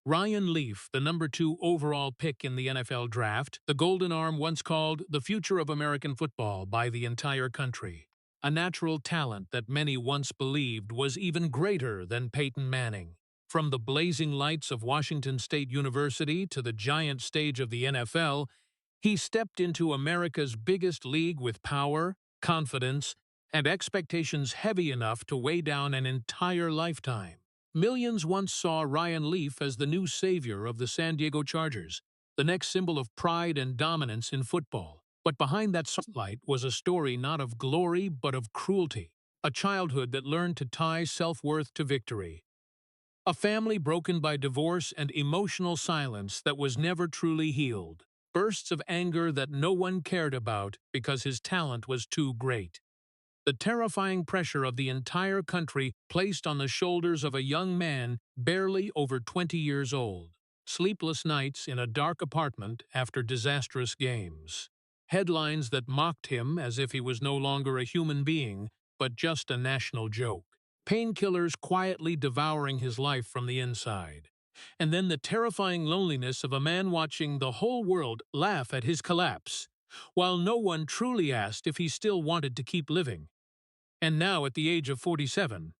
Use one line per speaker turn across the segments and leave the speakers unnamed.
Ryan Leaf, the number 2 overall pick in the NFL draft, the Golden Arm once called the future of American football by the entire country. A natural talent that many once believed was even greater than Peyton Manning. From the blazing lights of Washington State University to the giant stage of the NFL, he stepped into America's biggest league with power, confidence, and expectations heavy enough to weigh down an entire lifetime. Millions once saw Ryan Leaf as the new savior of the San Diego Chargers, the next symbol of pride and dominance in football. But behind that spotlight was a story not of glory but of cruelty, a childhood that learned to tie self-worth to victory, a family broken by divorce and emotional silence that was never truly healed, bursts of anger that no one cared about because his talent was too great. The terrifying pressure of the entire country placed on the shoulders of a young man barely over 20 years old. Sleepless nights in a dark apartment after disastrous games. Headlines that mocked him as if he was no longer a human being, but just a national joke. Painkillers quietly devouring his life from the inside. And then the terrifying loneliness of a man watching the whole world laugh at his collapse, while no one truly asked if he still wanted to keep living. And now, at the age of 47,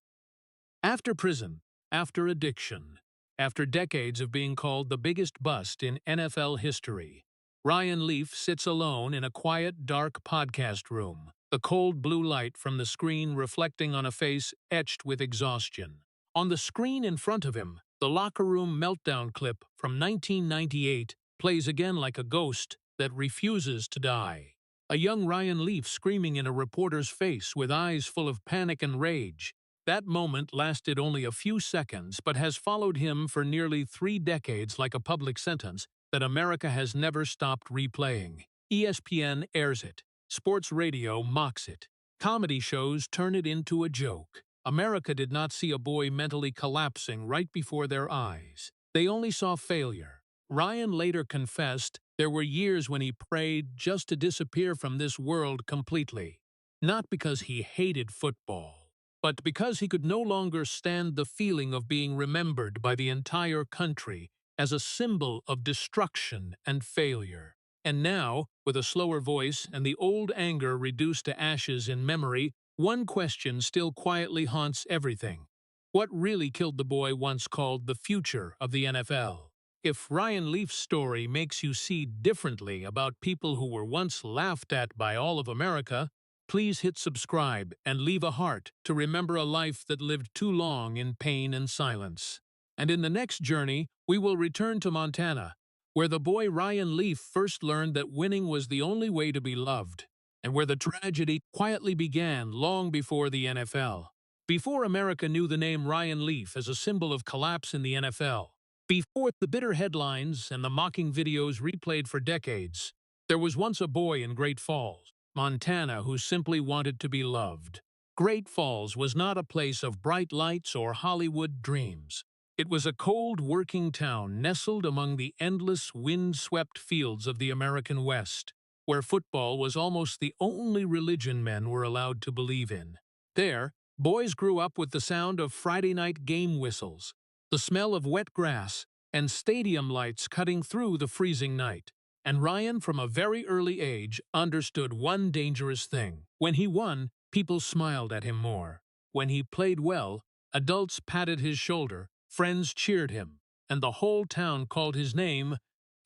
after prison, after addiction, after decades of being called the biggest bust in NFL history, Ryan Leaf sits alone in a quiet, dark podcast room, the cold blue light from the screen reflecting on a face etched with exhaustion. On the screen in front of him, the locker room meltdown clip from 1998 plays again like a ghost that refuses to die. A young Ryan Leaf screaming in a reporter's face with eyes full of panic and rage. That moment lasted only a few seconds but has followed him for nearly 3 decades like a public sentence that America has never stopped replaying. ESPN airs it. Sports radio mocks it. Comedy shows turn it into a joke. America did not see a boy mentally collapsing right before their eyes. They only saw failure. Ryan later confessed there were years when he prayed just to disappear from this world completely. Not because he hated football, but because he could no longer stand the feeling of being remembered by the entire country as a symbol of destruction and failure. And now, with a slower voice and the old anger reduced to ashes in memory, one question still quietly haunts everything. What really killed the boy once called the future of the NFL? If Ryan Leaf's story makes you see differently about people who were once laughed at by all of America, please hit subscribe and leave a heart to remember a life that lived too long in pain and silence. And in the next journey, we will return to Montana, where the boy Ryan Leaf first learned that winning was the only way to be loved, and where the tragedy quietly began long before the NFL. Before America knew the name Ryan Leaf as a symbol of collapse in the NFL, before the bitter headlines and the mocking videos replayed for decades, there was once a boy in Great Falls, Montana, who simply wanted to be loved. Great Falls was not a place of bright lights or Hollywood dreams. It was a cold working town nestled among the endless wind-swept fields of the American West, where football was almost the only religion men were allowed to believe in. There, boys grew up with the sound of Friday night game whistles, the smell of wet grass, and stadium lights cutting through the freezing night. And Ryan, from a very early age, understood one dangerous thing. When he won, people smiled at him more. When he played well, adults patted his shoulder, friends cheered him, and the whole town called his name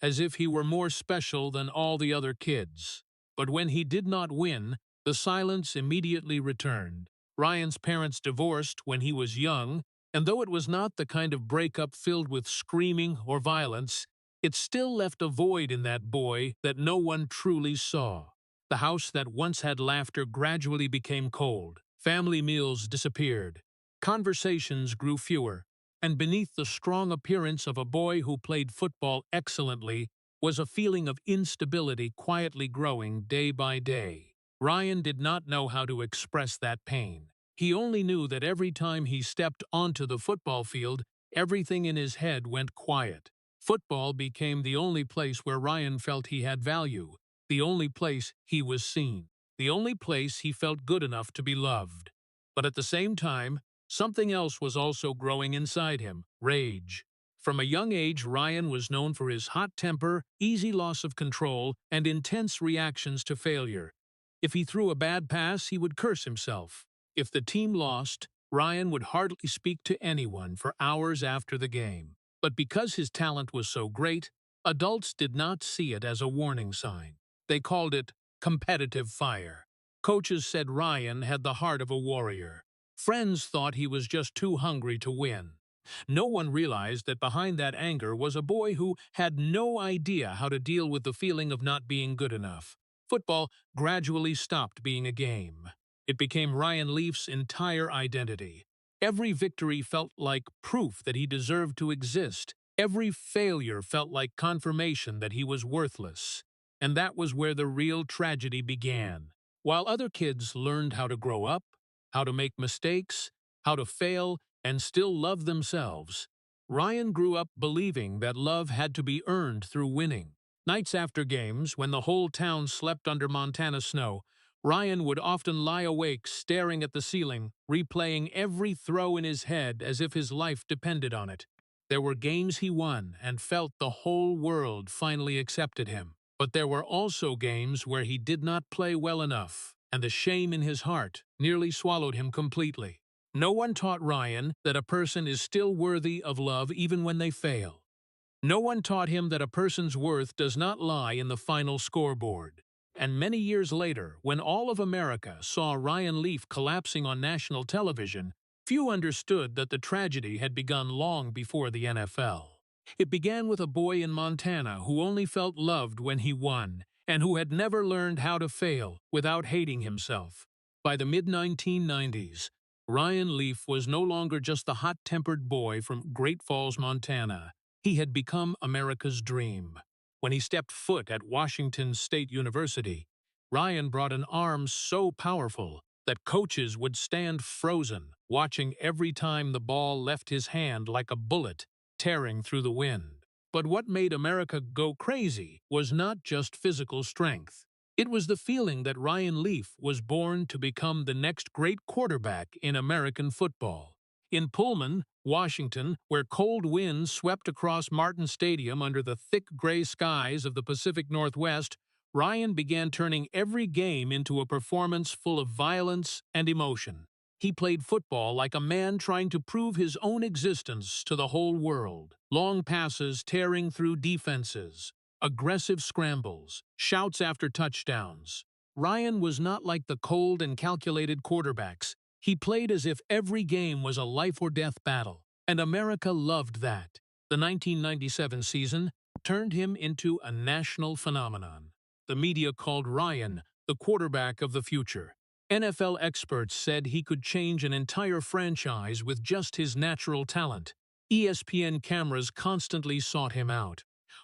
as if he were more special than all the other kids. But when he did not win, the silence immediately returned. Ryan's parents divorced when he was young, and though it was not the kind of breakup filled with screaming or violence, it still left a void in that boy that no one truly saw. The house that once had laughter gradually became cold. Family meals disappeared. Conversations grew fewer. And beneath the strong appearance of a boy who played football excellently was a feeling of instability quietly growing day by day. Ryan did not know how to express that pain. He only knew that every time he stepped onto the football field, everything in his head went quiet. Football became the only place where Ryan felt he had value, the only place he was seen, the only place he felt good enough to be loved. But at the same time, something else was also growing inside him: rage. From a young age, Ryan was known for his hot temper, easy loss of control, and intense reactions to failure. If he threw a bad pass, he would curse himself. If the team lost, Ryan would hardly speak to anyone for hours after the game. But because his talent was so great, adults did not see it as a warning sign. They called it competitive fire. Coaches said Ryan had the heart of a warrior. Friends thought he was just too hungry to win. No one realized that behind that anger was a boy who had no idea how to deal with the feeling of not being good enough. Football gradually stopped being a game. It became Ryan Leaf's entire identity. Every victory felt like proof that he deserved to exist. Every failure felt like confirmation that he was worthless. And that was where the real tragedy began. While other kids learned how to grow up, how to make mistakes, how to fail, and still love themselves, Ryan grew up believing that love had to be earned through winning. Nights after games, when the whole town slept under Montana snow, Ryan would often lie awake staring at the ceiling, replaying every throw in his head as if his life depended on it. There were games he won and felt the whole world finally accepted him. But there were also games where he did not play well enough, and the shame in his heart nearly swallowed him completely. No one taught Ryan that a person is still worthy of love even when they fail. No one taught him that a person's worth does not lie in the final scoreboard. And many years later, when all of America saw Ryan Leaf collapsing on national television, few understood that the tragedy had begun long before the NFL. It began with a boy in Montana who only felt loved when he won, and who had never learned how to fail without hating himself. By the mid-1990s, Ryan Leaf was no longer just the hot-tempered boy from Great Falls, Montana. He had become America's dream. When he stepped foot at Washington State University, Ryan brought an arm so powerful that coaches would stand frozen, watching every time the ball left his hand like a bullet tearing through the wind. But what made America go crazy was not just physical strength. It was the feeling that Ryan Leaf was born to become the next great quarterback in American football. In Pullman, Washington, where cold winds swept across Martin Stadium under the thick gray skies of the Pacific Northwest, Ryan began turning every game into a performance full of violence and emotion. He played football like a man trying to prove his own existence to the whole world. Long passes tearing through defenses, aggressive scrambles, shouts after touchdowns. Ryan was not like the cold and calculated quarterbacks. He played as if every game was a life-or-death battle, and America loved that. The 1997 season turned him into a national phenomenon. The media called Ryan the quarterback of the future. NFL experts said he could change an entire franchise with just his natural talent. ESPN cameras constantly sought him out.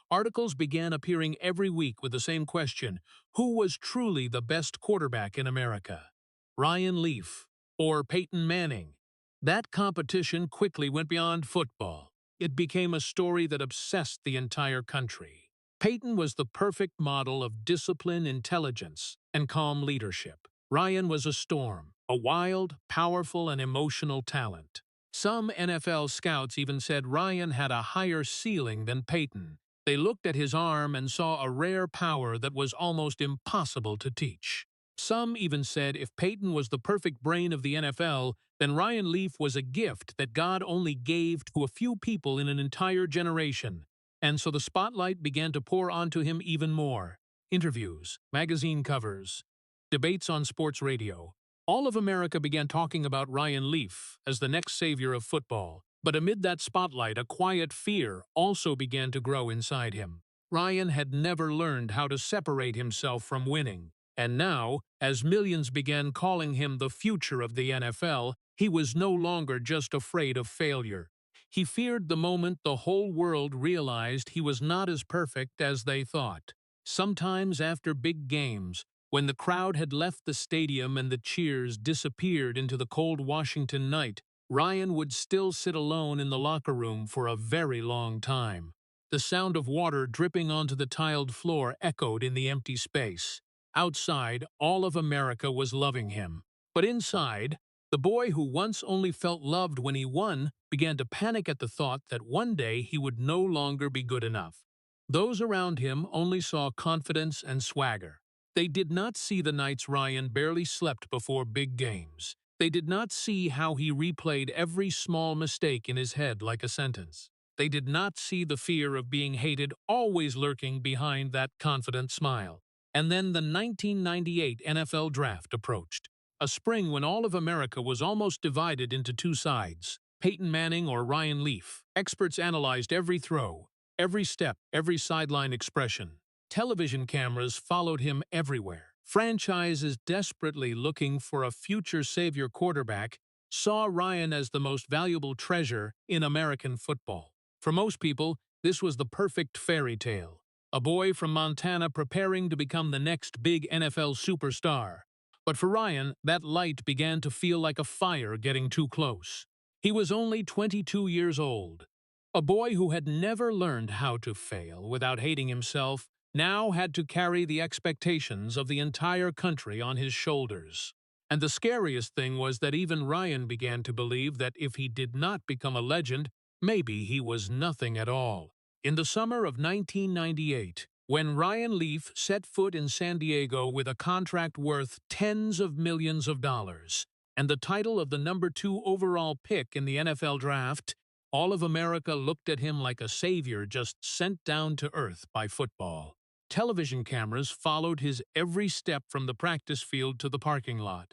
Articles began appearing every week with the same question: who was truly the best quarterback in America? Ryan Leaf or Peyton Manning? That competition quickly went beyond football. It became a story that obsessed the entire country. Peyton was the perfect model of discipline, intelligence, and calm leadership. Ryan was a storm, a wild, powerful, and emotional talent. Some NFL scouts even said Ryan had a higher ceiling than Peyton. They looked at his arm and saw a rare power that was almost impossible to teach. Some even said if Peyton was the perfect brain of the NFL, then Ryan Leaf was a gift that God only gave to a few people in an entire generation. And so the spotlight began to pour onto him even more. Interviews, magazine covers, debates on sports radio. All of America began talking about Ryan Leaf as the next savior of football. But amid that spotlight, a quiet fear also began to grow inside him. Ryan had never learned how to separate himself from winning. And now, as millions began calling him the future of the NFL, he was no longer just afraid of failure. He feared the moment the whole world realized he was not as perfect as they thought. Sometimes after big games, when the crowd had left the stadium and the cheers disappeared into the cold Washington night, Ryan would still sit alone in the locker room for a very long time. The sound of water dripping onto the tiled floor echoed in the empty space. Outside, all of America was loving him. But inside, The boy who once only felt loved when he won began to panic at the thought that one day he would no longer be good enough. Those around him only saw confidence and swagger. They did not see the nights Ryan barely slept before big games. They did not see how he replayed every small mistake in his head like a sentence. They did not see the fear of being hated always lurking behind that confident smile. And then the 1998 NFL Draft approached. A spring when all of America was almost divided into two sides, Peyton Manning or Ryan Leaf. Experts analyzed every throw, every step, every sideline expression. Television cameras followed him everywhere. Franchises desperately looking for a future savior quarterback saw Ryan as the most valuable treasure in American football. For most people, this was the perfect fairy tale. A boy from Montana preparing to become the next big NFL superstar. But for Ryan, that light began to feel like a fire getting too close. He was only 22 years old. A boy who had never learned how to fail without hating himself now had to carry the expectations of the entire country on his shoulders. And the scariest thing was that even Ryan began to believe that if he did not become a legend, maybe he was nothing at all. In the summer of 1998, when Ryan Leaf set foot in San Diego with a contract worth tens of millions of dollars and the title of the #2 overall pick in the NFL Draft, all of America looked at him like a savior just sent down to earth by football. Television cameras followed his every step from the practice field to the parking lot.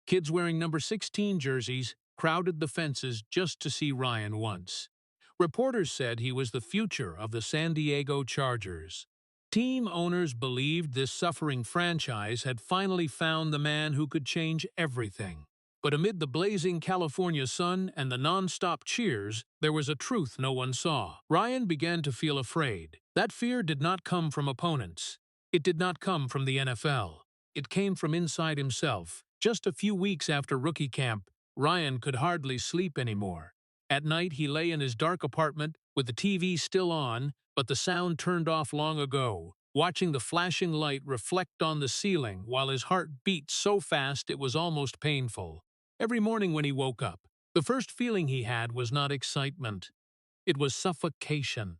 Kids wearing number 16 jerseys crowded the fences just to see Ryan once. Reporters said he was the future of the San Diego Chargers. Team owners believed this suffering franchise had finally found the man who could change everything. But amid the blazing California sun and the non-stop cheers, there was a truth no one saw. Ryan began to feel afraid. That fear did not come from opponents. It did not come from the NFL. It came from inside himself. Just a few weeks after rookie camp, Ryan could hardly sleep anymore. At night, he lay in his dark apartment with the TV still on, but the sound turned off long ago, watching the flashing light reflect on the ceiling while his heart beat so fast it was almost painful. Every morning when he woke up, the first feeling he had was not excitement. It was suffocation.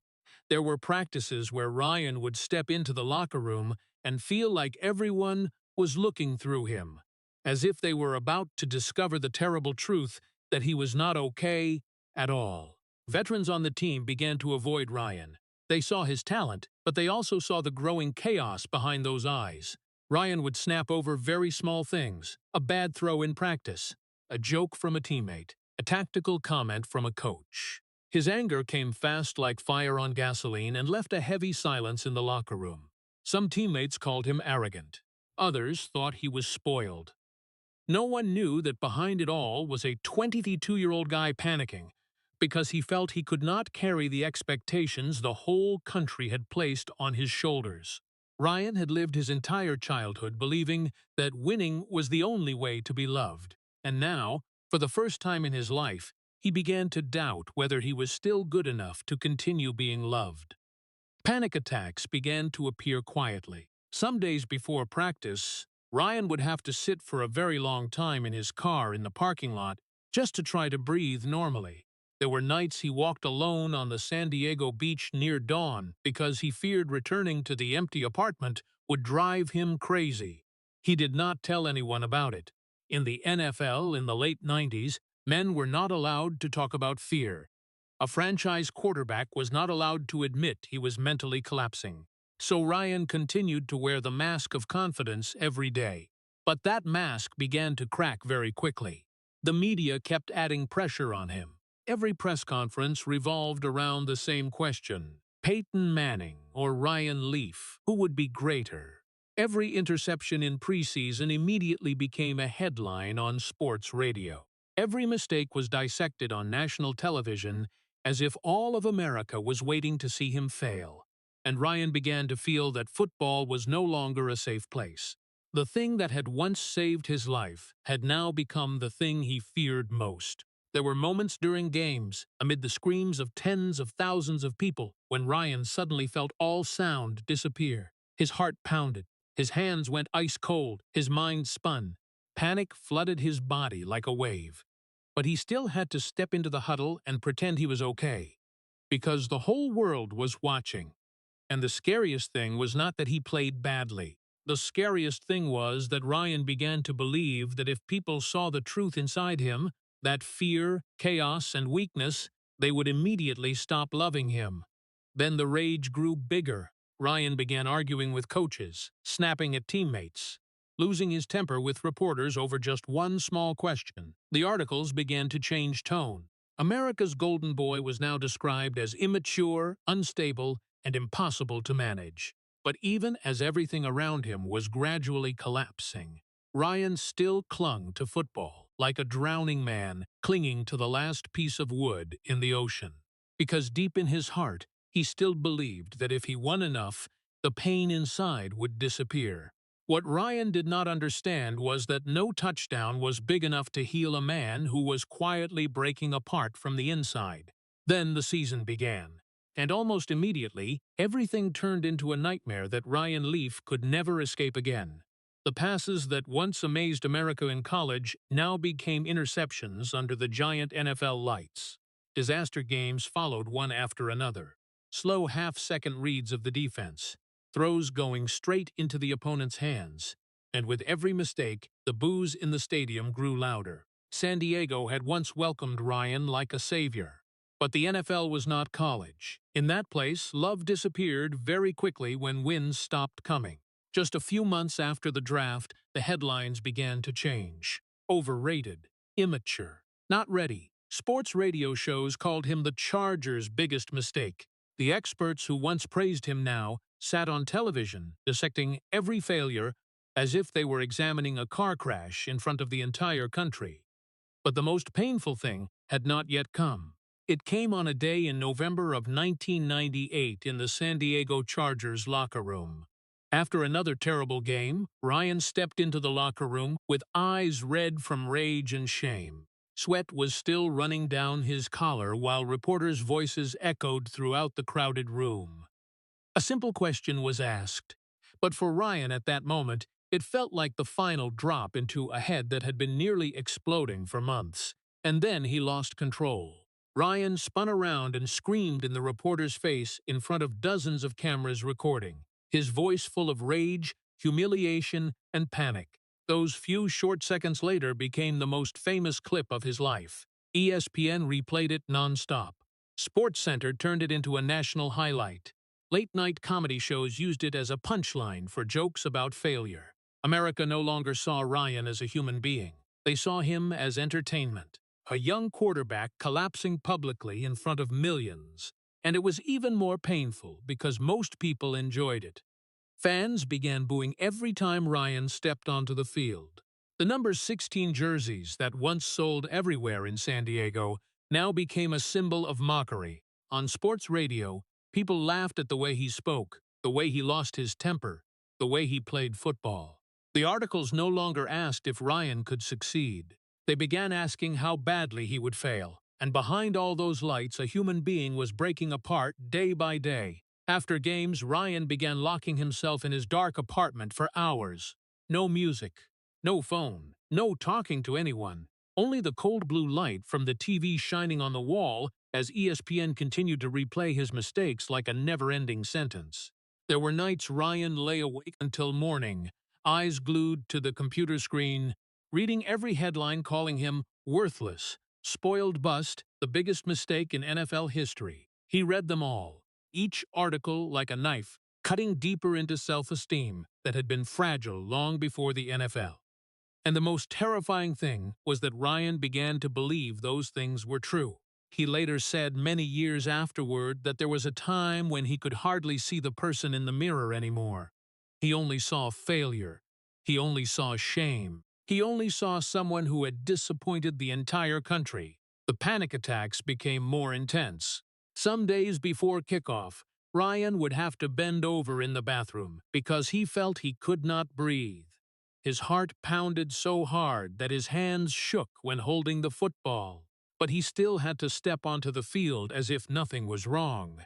There were practices where Ryan would step into the locker room and feel like everyone was looking through him, as if they were about to discover the terrible truth that he was not okay at all. Veterans on the team began to avoid Ryan. They saw his talent, but they also saw the growing chaos behind those eyes. Ryan would snap over very small things, a bad throw in practice, a joke from a teammate, a tactical comment from a coach. His anger came fast like fire on gasoline and left a heavy silence in the locker room. Some teammates called him arrogant. Others thought he was spoiled. No one knew that behind it all was a 22-year-old guy panicking because he felt he could not carry the expectations the whole country had placed on his shoulders. Ryan had lived his entire childhood believing that winning was the only way to be loved, and now, for the first time in his life, he began to doubt whether he was still good enough to continue being loved. Panic attacks began to appear quietly. Some days before practice, Ryan would have to sit for a very long time in his car in the parking lot just to try to breathe normally. There were nights he walked alone on the San Diego beach near dawn because he feared returning to the empty apartment would drive him crazy. He did not tell anyone about it. In the NFL in the late 90s, men were not allowed to talk about fear. A franchise quarterback was not allowed to admit he was mentally collapsing. So Ryan continued to wear the mask of confidence every day. But that mask began to crack very quickly. The media kept adding pressure on him. Every press conference revolved around the same question: Peyton Manning or Ryan Leaf, who would be greater? Every interception in preseason immediately became a headline on sports radio. Every mistake was dissected on national television as if all of America was waiting to see him fail. And Ryan began to feel that football was no longer a safe place. The thing that had once saved his life had now become the thing he feared most. There were moments during games, amid the screams of tens of thousands of people, when Ryan suddenly felt all sound disappear. His heart pounded, his hands went ice cold, his mind spun. Panic flooded his body like a wave. But he still had to step into the huddle and pretend he was okay. Because the whole world was watching. And the scariest thing was not that he played badly. The scariest thing was that Ryan began to believe that if people saw the truth inside him, that fear, chaos, and weakness, they would immediately stop loving him. Then the rage grew bigger. Ryan began arguing with coaches, snapping at teammates, losing his temper with reporters over just one small question. The articles began to change tone. America's golden boy was now described as immature, unstable, and impossible to manage. But even as everything around him was gradually collapsing, Ryan still clung to football, like a drowning man clinging to the last piece of wood in the ocean. Because deep in his heart, he still believed that if he won enough, the pain inside would disappear. What Ryan did not understand was that no touchdown was big enough to heal a man who was quietly breaking apart from the inside. Then the season began. And almost immediately, everything turned into a nightmare that Ryan Leaf could never escape again. The passes that once amazed America in college now became interceptions under the giant NFL lights. Disaster games followed one after another. Slow half-second reads of the defense, throws going straight into the opponent's hands. And with every mistake, the boos in the stadium grew louder. San Diego had once welcomed Ryan like a savior. But the NFL was not college. In that place, love disappeared very quickly when wins stopped coming. Just a few months after the draft, the headlines began to change. Overrated, immature, not ready. Sports radio shows called him the Chargers' biggest mistake. The experts who once praised him now sat on television, dissecting every failure as if they were examining a car crash in front of the entire country. But the most painful thing had not yet come. It came on a day in November of 1998 in the San Diego Chargers locker room. After another terrible game, Ryan stepped into the locker room with eyes red from rage and shame. Sweat was still running down his collar while reporters' voices echoed throughout the crowded room. A simple question was asked, but for Ryan at that moment, it felt like the final drop into a head that had been nearly exploding for months. And then he lost control. Ryan spun around and screamed in the reporter's face in front of dozens of cameras recording, his voice full of rage, humiliation, and panic. Those few short seconds later became the most famous clip of his life. ESPN replayed it nonstop. SportsCenter turned it into a national highlight. Late-night comedy shows used it as a punchline for jokes about failure. America no longer saw Ryan as a human being. They saw him as entertainment. A young quarterback collapsing publicly in front of millions. And it was even more painful because most people enjoyed it. Fans began booing every time Ryan stepped onto the field. The number 16 jerseys that once sold everywhere in San Diego now became a symbol of mockery. On sports radio, people laughed at the way he spoke, the way he lost his temper, the way he played football. The articles no longer asked if Ryan could succeed. They began asking how badly he would fail. And behind all those lights, a human being was breaking apart day by day. After games, Ryan began locking himself in his dark apartment for hours. No music, no phone, no talking to anyone. Only the cold blue light from the TV shining on the wall as ESPN continued to replay his mistakes like a never-ending sentence. There were nights Ryan lay awake until morning, eyes glued to the computer screen, reading every headline calling him worthless, spoiled bust, the biggest mistake in NFL history. He read them all, each article like a knife, cutting deeper into self-esteem that had been fragile long before the NFL. And the most terrifying thing was that Ryan began to believe those things were true. He later said many years afterward that there was a time when he could hardly see the person in the mirror anymore. He only saw failure. He only saw shame. He only saw someone who had disappointed the entire country. The panic attacks became more intense. Some days before kickoff, Ryan would have to bend over in the bathroom because he felt he could not breathe. His heart pounded so hard that his hands shook when holding the football. But he still had to step onto the field as if nothing was wrong.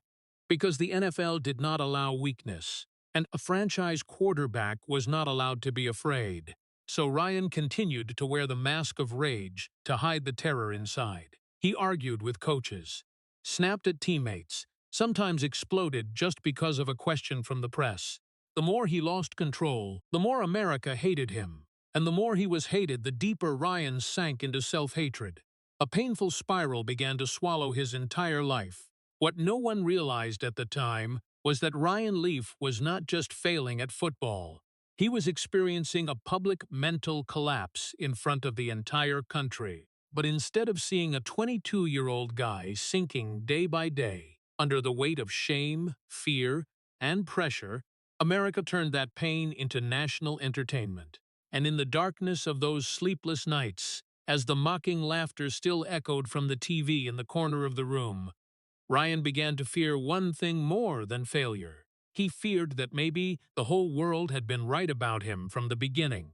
Because the NFL did not allow weakness, and a franchise quarterback was not allowed to be afraid. So Ryan continued to wear the mask of rage to hide the terror inside. He argued with coaches, snapped at teammates, sometimes exploded just because of a question from the press. The more he lost control, the more America hated him. And the more he was hated, the deeper Ryan sank into self-hatred. A painful spiral began to swallow his entire life. What no one realized at the time was that Ryan Leaf was not just failing at football. He was experiencing a public mental collapse in front of the entire country. But instead of seeing a 22-year-old guy sinking day by day under the weight of shame, fear, and pressure, America turned that pain into national entertainment. And in the darkness of those sleepless nights, as the mocking laughter still echoed from the TV in the corner of the room, Ryan began to fear one thing more than failure. He feared that maybe the whole world had been right about him from the beginning.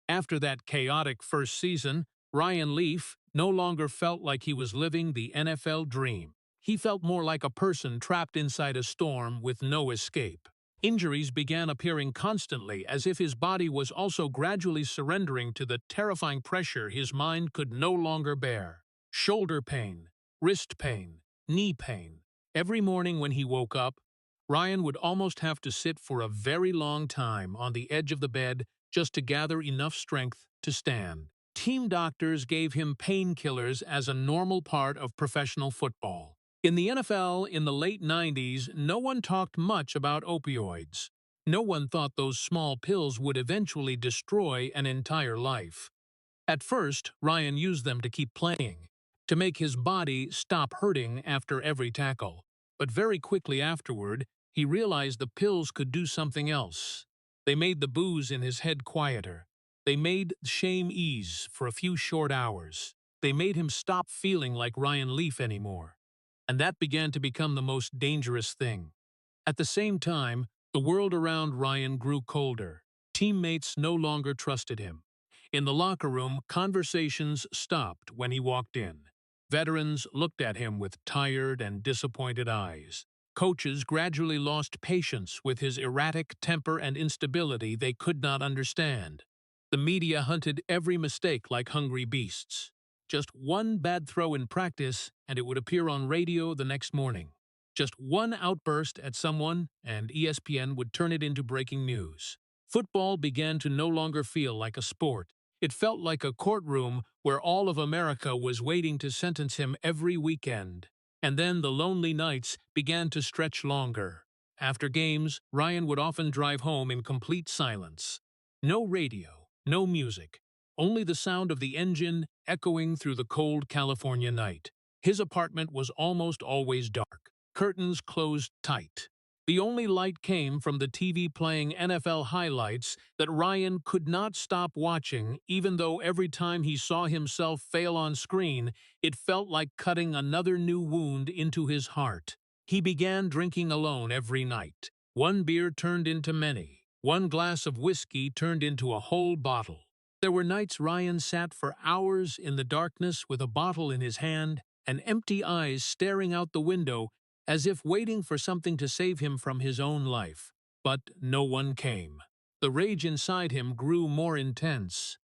After that chaotic first season, Ryan Leaf no longer felt like he was living the NFL dream. He felt more like a person trapped inside a storm with no escape. Injuries began appearing constantly, as if his body was also gradually surrendering to the terrifying pressure his mind could no longer bear. Shoulder pain, wrist pain, knee pain. Every morning when he woke up, Ryan would almost have to sit for a very long time on the edge of the bed just to gather enough strength to stand. Team doctors gave him painkillers as a normal part of professional football. In the NFL in the late 90s, no one talked much about opioids. No one thought those small pills would eventually destroy an entire life. At first, Ryan used them to keep playing, to make his body stop hurting after every tackle. But very quickly afterward, he realized the pills could do something else. They made the booze in his head quieter. They made shame ease for a few short hours. They made him stop feeling like Ryan Leaf anymore. And that began to become the most dangerous thing. At the same time, the world around Ryan grew colder. Teammates no longer trusted him. In the locker room, conversations stopped when he walked in. Veterans looked at him with tired and disappointed eyes. Coaches gradually lost patience with his erratic temper and instability they could not understand. The media hunted every mistake like hungry beasts. Just one bad throw in practice, and it would appear on radio the next morning. Just one outburst at someone, and ESPN would turn it into breaking news. Football began to no longer feel like a sport. It felt like a courtroom where all of America was waiting to sentence him every weekend. And then the lonely nights began to stretch longer. After games, Ryan would often drive home in complete silence. No radio, no music, only the sound of the engine echoing through the cold California night. His apartment was almost always dark, curtains closed tight. The only light came from the TV playing NFL highlights that Ryan could not stop watching, even though every time he saw himself fail on screen, it felt like cutting another new wound into his heart. He began drinking alone every night. One beer turned into many. One glass of whiskey turned into a whole bottle. There were nights Ryan sat for hours in the darkness with a bottle in his hand and empty eyes staring out the window as if waiting for something to save him from his own life. But no one came. The rage inside him grew more intense.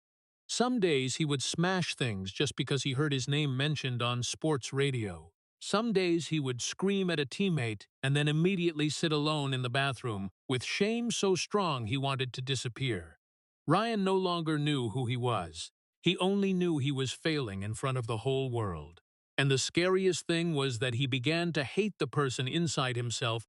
Some days he would smash things just because he heard his name mentioned on sports radio. Some days he would scream at a teammate and then immediately sit alone in the bathroom, with shame so strong he wanted to disappear. Ryan no longer knew who he was. He only knew he was failing in front of the whole world. And the scariest thing was that he began to hate the person inside himself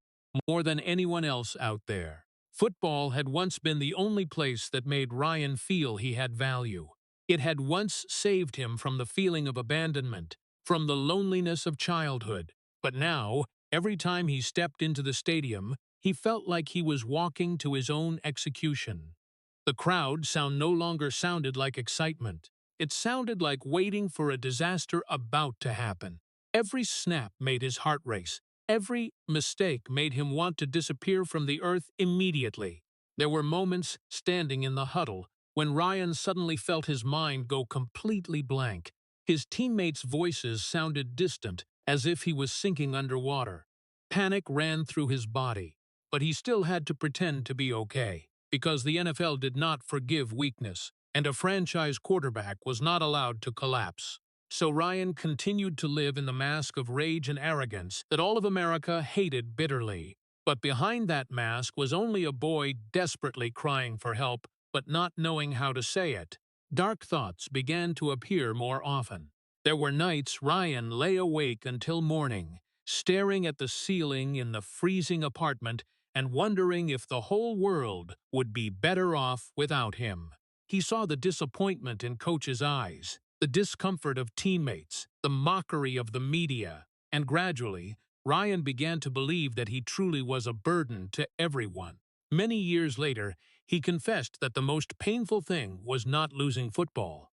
more than anyone else out there. Football had once been the only place that made Ryan feel he had value. It had once saved him from the feeling of abandonment, from the loneliness of childhood. But now, every time he stepped into the stadium, he felt like he was walking to his own execution. The crowd sound no longer sounded like excitement. It sounded like waiting for a disaster about to happen. Every snap made his heart race. Every mistake made him want to disappear from the earth immediately. There were moments, standing in the huddle, when Ryan suddenly felt his mind go completely blank. His teammates' voices sounded distant, as if he was sinking underwater. Panic ran through his body, but he still had to pretend to be okay. because the NFL did not forgive weakness, and a franchise quarterback was not allowed to collapse. So Ryan continued to live in the mask of rage and arrogance that all of America hated bitterly. But behind that mask was only a boy desperately crying for help, but not knowing how to say it. Dark thoughts began to appear more often. There were nights Ryan lay awake until morning, staring at the ceiling in the freezing apartment and wondering if the whole world would be better off without him. He saw the disappointment in coaches' eyes, the discomfort of teammates, the mockery of the media, and gradually, Ryan began to believe that he truly was a burden to everyone. Many years later, he confessed that the most painful thing was not losing football,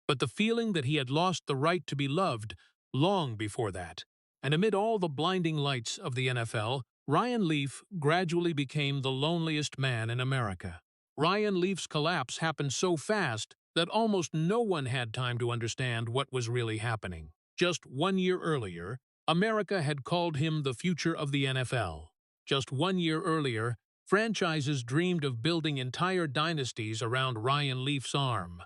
but the feeling that he had lost the right to be loved long before that. And amid all the blinding lights of the NFL, Ryan Leaf gradually became the loneliest man in America. Ryan Leaf's collapse happened so fast that almost no one had time to understand what was really happening. Just 1 year earlier, America had called him the future of the NFL. Just 1 year earlier, franchises dreamed of building entire dynasties around Ryan Leaf's arm.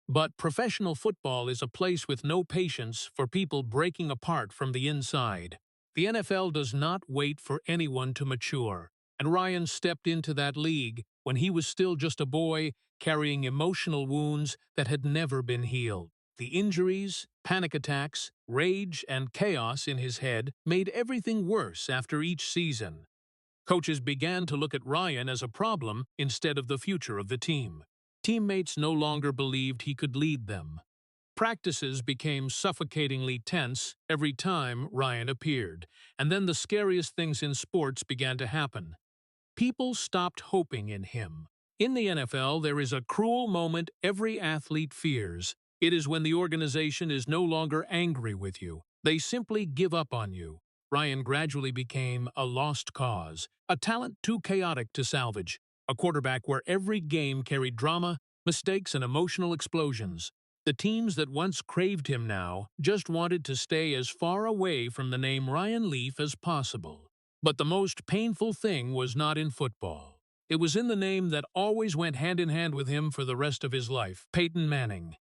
But professional football is a place with no patience for people breaking apart from the inside. The NFL does not wait for anyone to mature, and Ryan stepped into that league when he was still just a boy carrying emotional wounds that had never been healed. The injuries, panic attacks, rage, and chaos in his head made everything worse after each season. Coaches began to look at Ryan as a problem instead of the future of the team. Teammates no longer believed he could lead them. Practices became suffocatingly tense every time Ryan appeared, and then the scariest things in sports began to happen. People stopped hoping in him. In the NFL, there is a cruel moment every athlete fears. It is when the organization is no longer angry with you. They simply give up on you. Ryan gradually became a lost cause, a talent too chaotic to salvage, a quarterback where every game carried drama, mistakes, and emotional explosions. The teams that once craved him now just wanted to stay as far away from the name Ryan Leaf as possible. But the most painful thing was not in football. It was in the name that always went hand in hand with him for the rest of his life, Peyton Manning.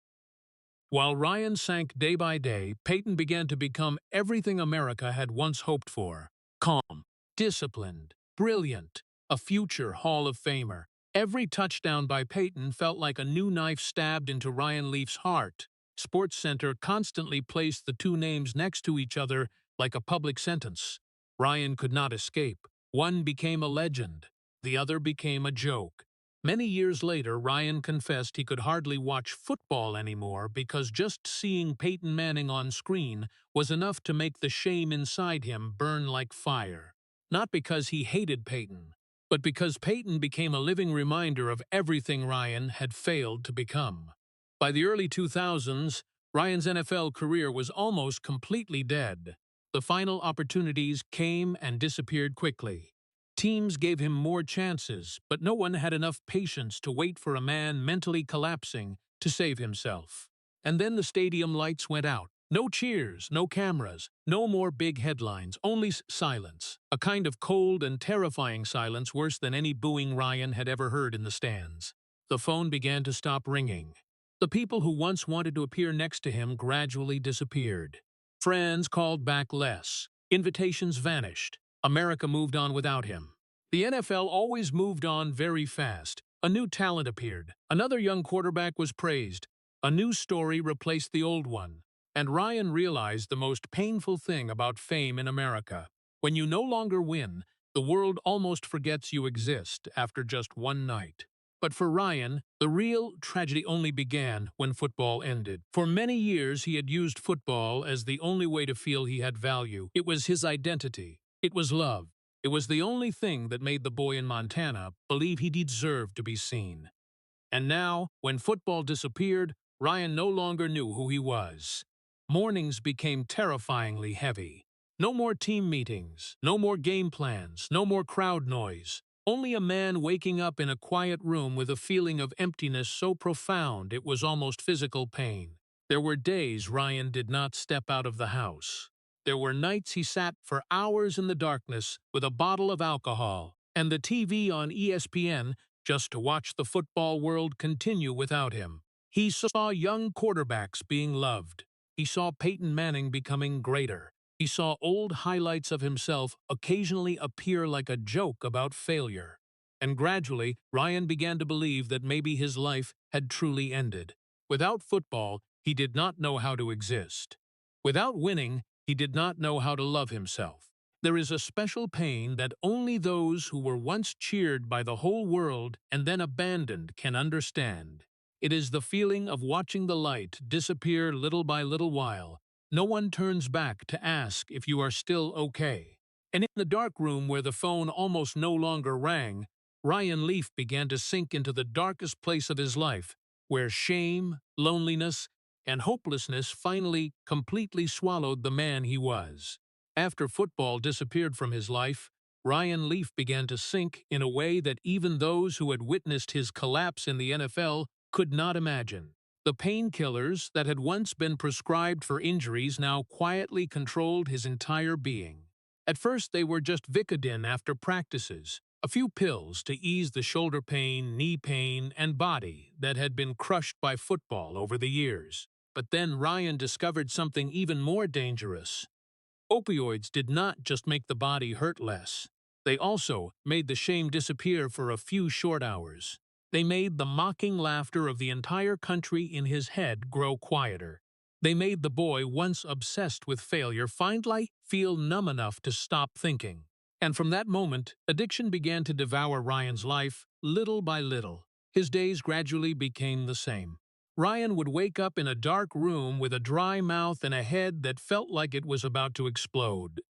While Ryan sank day by day, Peyton began to become everything America had once hoped for. Calm, disciplined, brilliant, a future Hall of Famer. Every touchdown by Peyton felt like a new knife stabbed into Ryan Leaf's heart. SportsCenter constantly placed the two names next to each other like a public sentence. Ryan could not escape. One became a legend. The other became a joke. Many years later, Ryan confessed he could hardly watch football anymore because just seeing Peyton Manning on screen was enough to make the shame inside him burn like fire. Not because he hated Peyton, but because Peyton became a living reminder of everything Ryan had failed to become. By the early 2000s, Ryan's NFL career was almost completely dead. The final opportunities came and disappeared quickly. Teams gave him more chances, but no one had enough patience to wait for a man mentally collapsing to save himself. And then the stadium lights went out. No cheers, no cameras, no more big headlines, only silence. A kind of cold and terrifying silence worse than any booing Ryan had ever heard in the stands. The phone began to stop ringing. The people who once wanted to appear next to him gradually disappeared. Friends called back less. Invitations vanished. America moved on without him. The NFL always moved on very fast. A new talent appeared. Another young quarterback was praised. A new story replaced the old one. And Ryan realized the most painful thing about fame in America. When you no longer win, the world almost forgets you exist after just one night. But for Ryan, the real tragedy only began when football ended. For many years, he had used football as the only way to feel he had value. It was his identity. It was love. It was the only thing that made the boy in Montana believe he deserved to be seen. And now, when football disappeared, Ryan no longer knew who he was. Mornings became terrifyingly heavy. No more team meetings, no more game plans, no more crowd noise. Only a man waking up in a quiet room with a feeling of emptiness so profound it was almost physical pain. There were days Ryan did not step out of the house. There were nights he sat for hours in the darkness with a bottle of alcohol, and the TV on ESPN just to watch the football world continue without him. He saw young quarterbacks being loved. He saw Peyton Manning becoming greater. He saw old highlights of himself occasionally appear like a joke about failure. And gradually, Ryan began to believe that maybe his life had truly ended. Without football, he did not know how to exist. Without winning, he did not know how to love himself. There is a special pain that only those who were once cheered by the whole world and then abandoned can understand. It is the feeling of watching the light disappear little by little while. No one turns back to ask if you are still okay. And in the dark room where the phone almost no longer rang, Ryan Leaf began to sink into the darkest place of his life, where shame, loneliness, and hopelessness finally completely swallowed the man he was. After football disappeared from his life, Ryan Leaf began to sink in a way that even those who had witnessed his collapse in the NFL could not imagine. The painkillers that had once been prescribed for injuries now quietly controlled his entire being. At first they were just Vicodin after practices, a few pills to ease the shoulder pain, knee pain, and body that had been crushed by football over the years. But then Ryan discovered something even more dangerous. Opioids did not just make the body hurt less. They also made the shame disappear for a few short hours. They made the mocking laughter of the entire country in his head grow quieter. They made the boy once obsessed with failure finally feel numb enough to stop thinking. And from that moment, addiction began to devour Ryan's life, little by little. His days gradually became the same. Ryan would wake up in a dark room with a dry mouth and a head that felt like it was about to explode.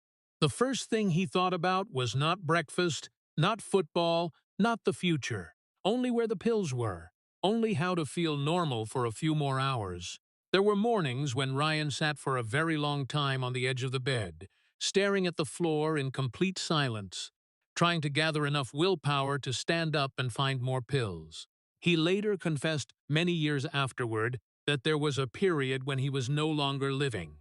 The first thing he thought about was not breakfast, not football, not the future, only where the pills were, only how to feel normal for a few more hours. There were mornings when Ryan sat for a very long time on the edge of the bed, staring at the floor in complete silence, trying to gather enough willpower to stand up and find more pills. He later confessed many years afterward that there was a period when he was no longer living.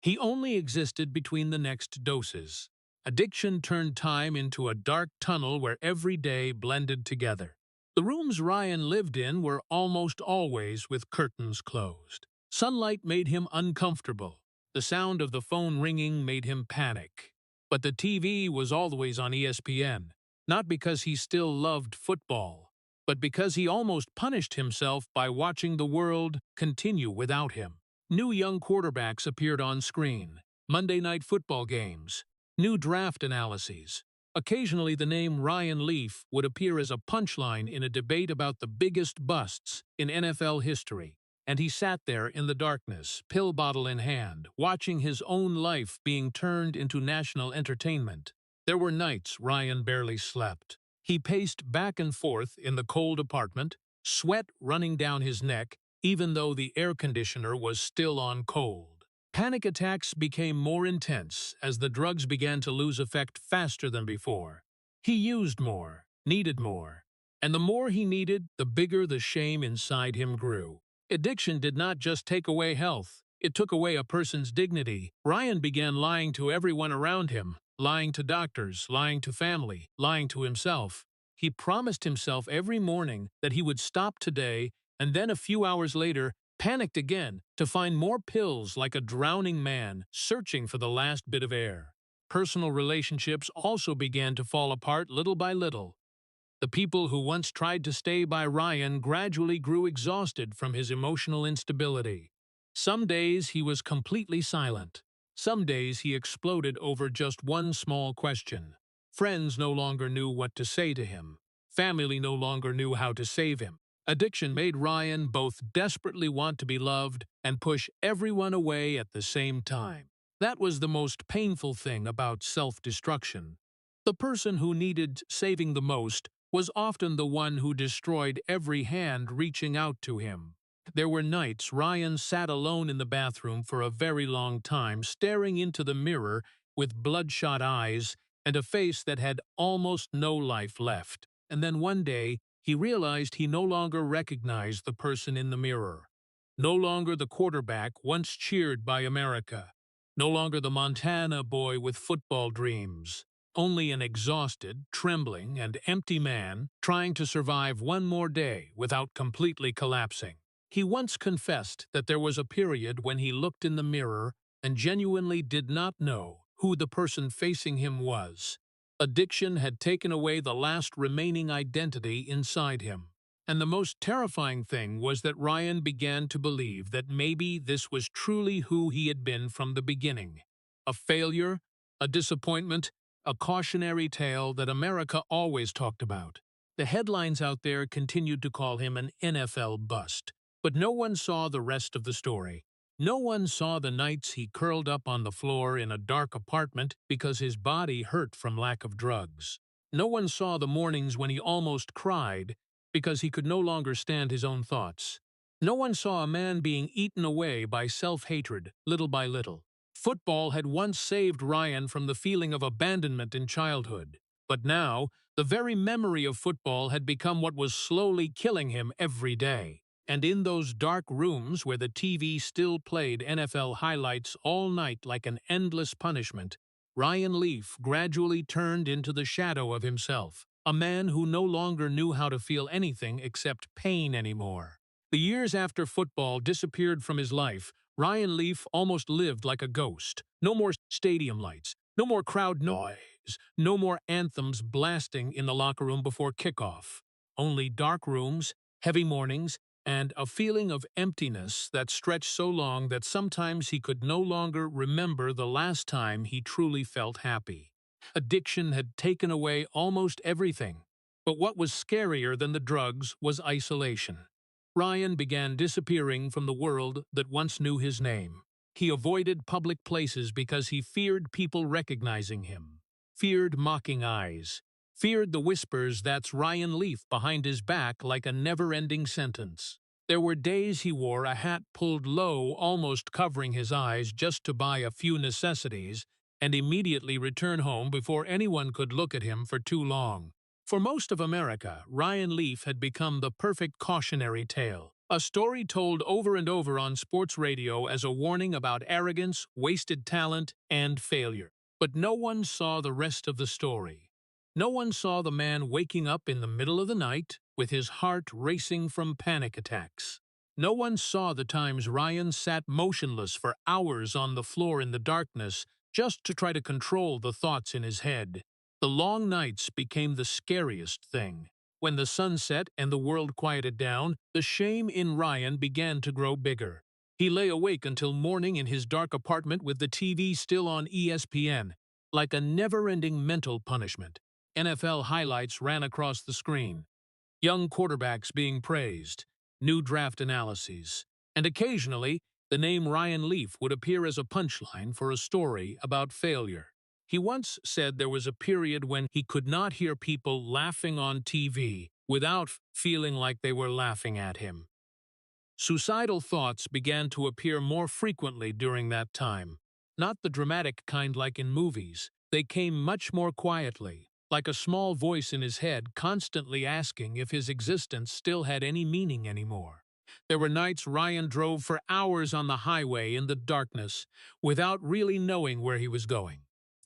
He only existed between the next doses. Addiction turned time into a dark tunnel where every day blended together. The rooms Ryan lived in were almost always with curtains closed. Sunlight made him uncomfortable. The sound of the phone ringing made him panic. But the TV was always on ESPN, not because he still loved football, but because he almost punished himself by watching the world continue without him. New young quarterbacks appeared on screen, Monday night football games, new draft analyses. Occasionally the name Ryan Leaf would appear as a punchline in a debate about the biggest busts in NFL history. And he sat there in the darkness, pill bottle in hand, watching his own life being turned into national entertainment. There were nights Ryan barely slept. He paced back and forth in the cold apartment, sweat running down his neck, even though the air conditioner was still on cold. Panic attacks became more intense as the drugs began to lose effect faster than before. He used more, needed more, and the more he needed, the bigger the shame inside him grew. Addiction did not just take away health, it took away a person's dignity. Ryan began lying to everyone around him, lying to doctors, lying to family, lying to himself. He promised himself every morning that he would stop today, and then a few hours later, panicked again to find more pills like a drowning man searching for the last bit of air. Personal relationships also began to fall apart little by little. The people who once tried to stay by Ryan gradually grew exhausted from his emotional instability. Some days he was completely silent. Some days he exploded over just one small question. Friends no longer knew what to say to him. Family no longer knew how to save him. Addiction made Ryan both desperately want to be loved and push everyone away at the same time. That was the most painful thing about self-destruction. The person who needed saving the most was often the one who destroyed every hand reaching out to him. There were nights Ryan sat alone in the bathroom for a very long time, staring into the mirror with bloodshot eyes and a face that had almost no life left. And then one day, he realized he no longer recognized the person in the mirror. No longer the quarterback once cheered by America. No longer the Montana boy with football dreams. only an exhausted, trembling, and empty man trying to survive one more day without completely collapsing. He once confessed that there was a period when he looked in the mirror and genuinely did not know who the person facing him was. Addiction had taken away the last remaining identity inside him. And the most terrifying thing was that Ryan began to believe that maybe this was truly who he had been from the beginning. A failure, a disappointment, a cautionary tale that America always talked about. The headlines out there continued to call him an NFL bust. But no one saw the rest of the story. No one saw the nights he curled up on the floor in a dark apartment because his body hurt from lack of drugs. No one saw the mornings when he almost cried because he could no longer stand his own thoughts. No one saw a man being eaten away by self-hatred, little by little. Football had once saved Ryan from the feeling of abandonment in childhood. But now, the very memory of football had become what was slowly killing him every day. And in those dark rooms where the TV still played NFL highlights all night like an endless punishment, Ryan Leaf gradually turned into the shadow of himself, a man who no longer knew how to feel anything except pain anymore. The years after football disappeared from his life, Ryan Leaf almost lived like a ghost. No more stadium lights, no more crowd noise, no more anthems blasting in the locker room before kickoff. Only dark rooms, heavy mornings, and a feeling of emptiness that stretched so long that sometimes he could no longer remember the last time he truly felt happy. Addiction had taken away almost everything, but what was scarier than the drugs was isolation. Ryan began disappearing from the world that once knew his name. He avoided public places because he feared people recognizing him, feared mocking eyes, feared the whispers "that's Ryan Leaf" behind his back like a never-ending sentence. There were days he wore a hat pulled low, almost covering his eyes, just to buy a few necessities, and immediately return home before anyone could look at him for too long. For most of America, Ryan Leaf had become the perfect cautionary tale, a story told over and over on sports radio as a warning about arrogance, wasted talent, and failure. But no one saw the rest of the story. No one saw the man waking up in the middle of the night with his heart racing from panic attacks. No one saw the times Ryan sat motionless for hours on the floor in the darkness just to try to control the thoughts in his head. The long nights became the scariest thing. When the sun set and the world quieted down, the shame in Ryan began to grow bigger. He lay awake until morning in his dark apartment with the TV still on ESPN, like a never-ending mental punishment. NFL highlights ran across the screen. Young quarterbacks being praised, new draft analyses, and occasionally the name Ryan Leaf would appear as a punchline for a story about failure. He once said there was a period when he could not hear people laughing on TV without feeling like they were laughing at him. Suicidal thoughts began to appear more frequently during that time. Not the dramatic kind like in movies. They came much more quietly, like a small voice in his head constantly asking if his existence still had any meaning anymore. There were nights Ryan drove for hours on the highway in the darkness without really knowing where he was going,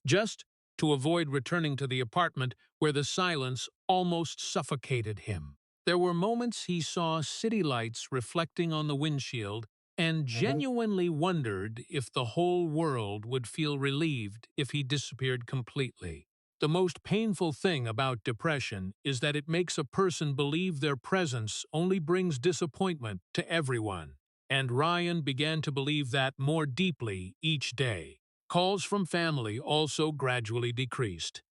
just to avoid returning to the apartment where the silence almost suffocated him. There were moments he saw city lights reflecting on the windshield and genuinely wondered if the whole world would feel relieved if he disappeared completely. The most painful thing about depression is that it makes a person believe their presence only brings disappointment to everyone. And Ryan began to believe that more deeply each day. Calls from family also gradually decreased.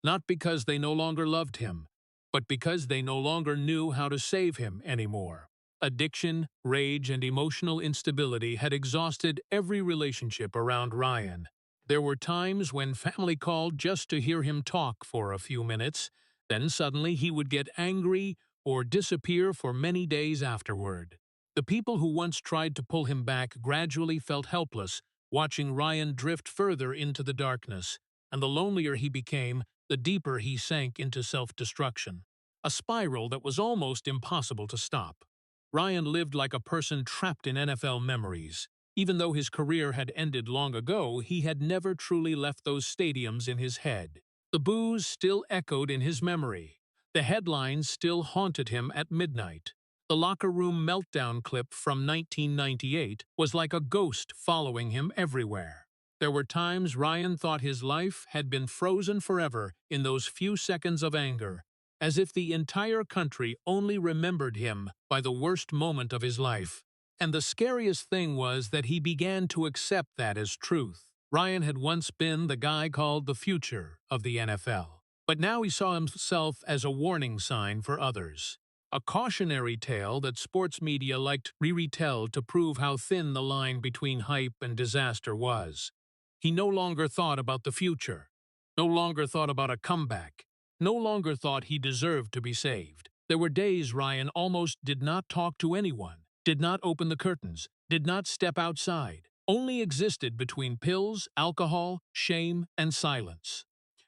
Not because they no longer loved him, but because they no longer knew how to save him anymore. Addiction, rage, and emotional instability had exhausted every relationship around Ryan. There were times when family called just to hear him talk for a few minutes, then suddenly he would get angry or disappear for many days afterward. The people who once tried to pull him back gradually felt helpless, watching Ryan drift further into the darkness, and the lonelier he became, the deeper he sank into self-destruction. A spiral that was almost impossible to stop. Ryan lived like a person trapped in NFL memories. Even though his career had ended long ago, he had never truly left those stadiums in his head. The boos still echoed in his memory. The headlines still haunted him at midnight. The locker room meltdown clip from 1998 was like a ghost following him everywhere. There were times Ryan thought his life had been frozen forever in those few seconds of anger, as if the entire country only remembered him by the worst moment of his life. And the scariest thing was that he began to accept that as truth. Ryan had once been the guy called the future of the NFL, but now he saw himself as a warning sign for others. A cautionary tale that sports media liked to retell to prove how thin the line between hype and disaster was. He no longer thought about the future, no longer thought about a comeback, no longer thought he deserved to be saved. There were days Ryan almost did not talk to anyone, did not open the curtains, did not step outside, only existed between pills, alcohol, shame, and silence.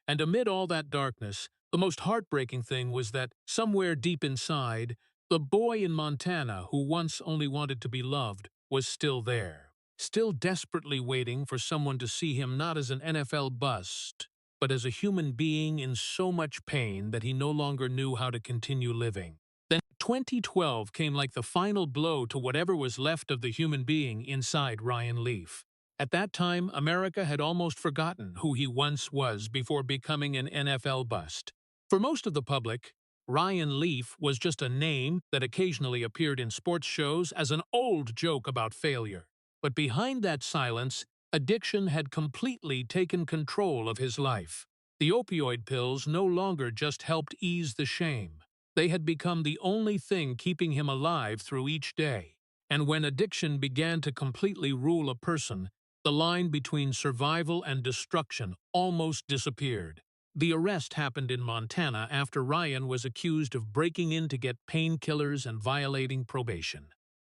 And amid all that darkness, the most heartbreaking thing was that, somewhere deep inside, the boy in Montana who once only wanted to be loved was still there, still desperately waiting for someone to see him not as an NFL bust, but as a human being in so much pain that he no longer knew how to continue living. Then 2012 came like the final blow to whatever was left of the human being inside Ryan Leaf. At that time, America had almost forgotten who he once was before becoming an NFL bust. For most of the public, Ryan Leaf was just a name that occasionally appeared in sports shows as an old joke about failure. But behind that silence, addiction had completely taken control of his life. The opioid pills no longer just helped ease the shame. They had become the only thing keeping him alive through each day. And when addiction began to completely rule a person, the line between survival and destruction almost disappeared. The arrest happened in Montana after Ryan was accused of breaking in to get painkillers and violating probation.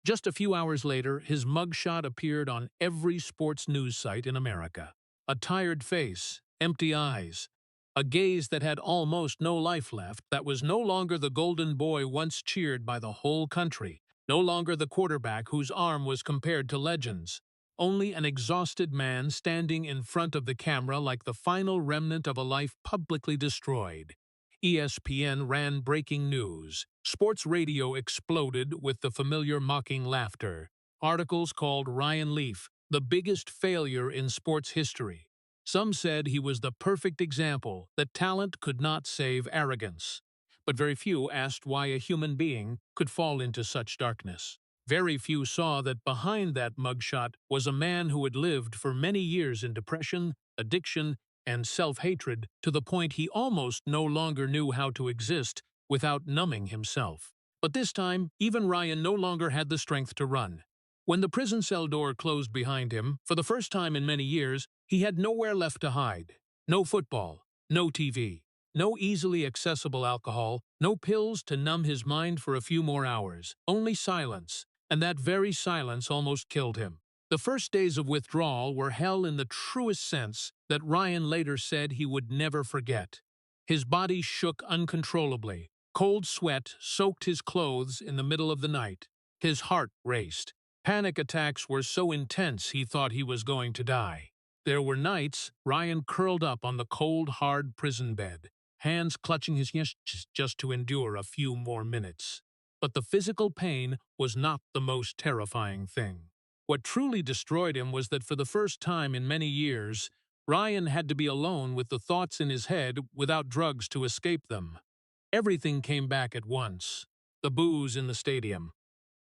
Just a few hours later, his mugshot appeared on every sports news site in America. A tired face, empty eyes, a gaze that had almost no life left, that was no longer the golden boy once cheered by the whole country, no longer the quarterback whose arm was compared to legends. Only an exhausted man standing in front of the camera like the final remnant of a life publicly destroyed. ESPN ran breaking news. Sports radio exploded with the familiar mocking laughter. Articles called Ryan Leaf the biggest failure in sports history. Some said he was the perfect example that talent could not save arrogance. But very few asked why a human being could fall into such darkness. Very few saw that behind that mugshot was a man who had lived for many years in depression, addiction, and self-hatred to the point he almost no longer knew how to exist without numbing himself. But this time, even Ryan no longer had the strength to run. When the prison cell door closed behind him, for the first time in many years, he had nowhere left to hide. No football, no TV, no easily accessible alcohol, no pills to numb his mind for a few more hours, only silence. And that very silence almost killed him. The first days of withdrawal were hell in the truest sense that Ryan later said he would never forget. His body shook uncontrollably. Cold sweat soaked his clothes in the middle of the night. His heart raced. Panic attacks were so intense he thought he was going to die. There were nights Ryan curled up on the cold, hard prison bed, hands clutching his just to endure a few more minutes. But the physical pain was not the most terrifying thing. What truly destroyed him was that for the first time in many years, Ryan had to be alone with the thoughts in his head without drugs to escape them. Everything came back at once. The boos in the stadium,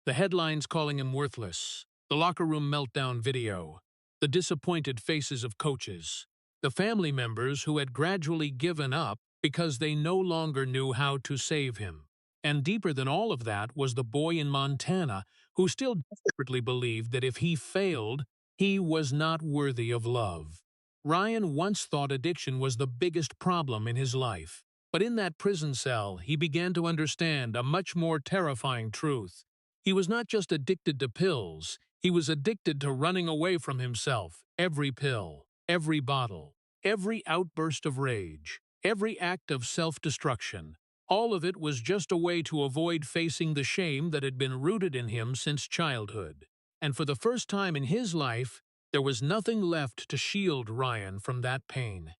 the headlines calling him worthless, the locker room meltdown video, the disappointed faces of coaches, the family members who had gradually given up because they no longer knew how to save him. And deeper than all of that was the boy in Montana who still desperately believed that if he failed, he was not worthy of love. Ryan once thought addiction was the biggest problem in his life. But in that prison cell, he began to understand a much more terrifying truth. He was not just addicted to pills, he was addicted to running away from himself. Every pill, every bottle, every outburst of rage, every act of self-destruction. All of it was just a way to avoid facing the shame that had been rooted in him since childhood. And for the first time in his life, there was nothing left to shield Ryan from that pain.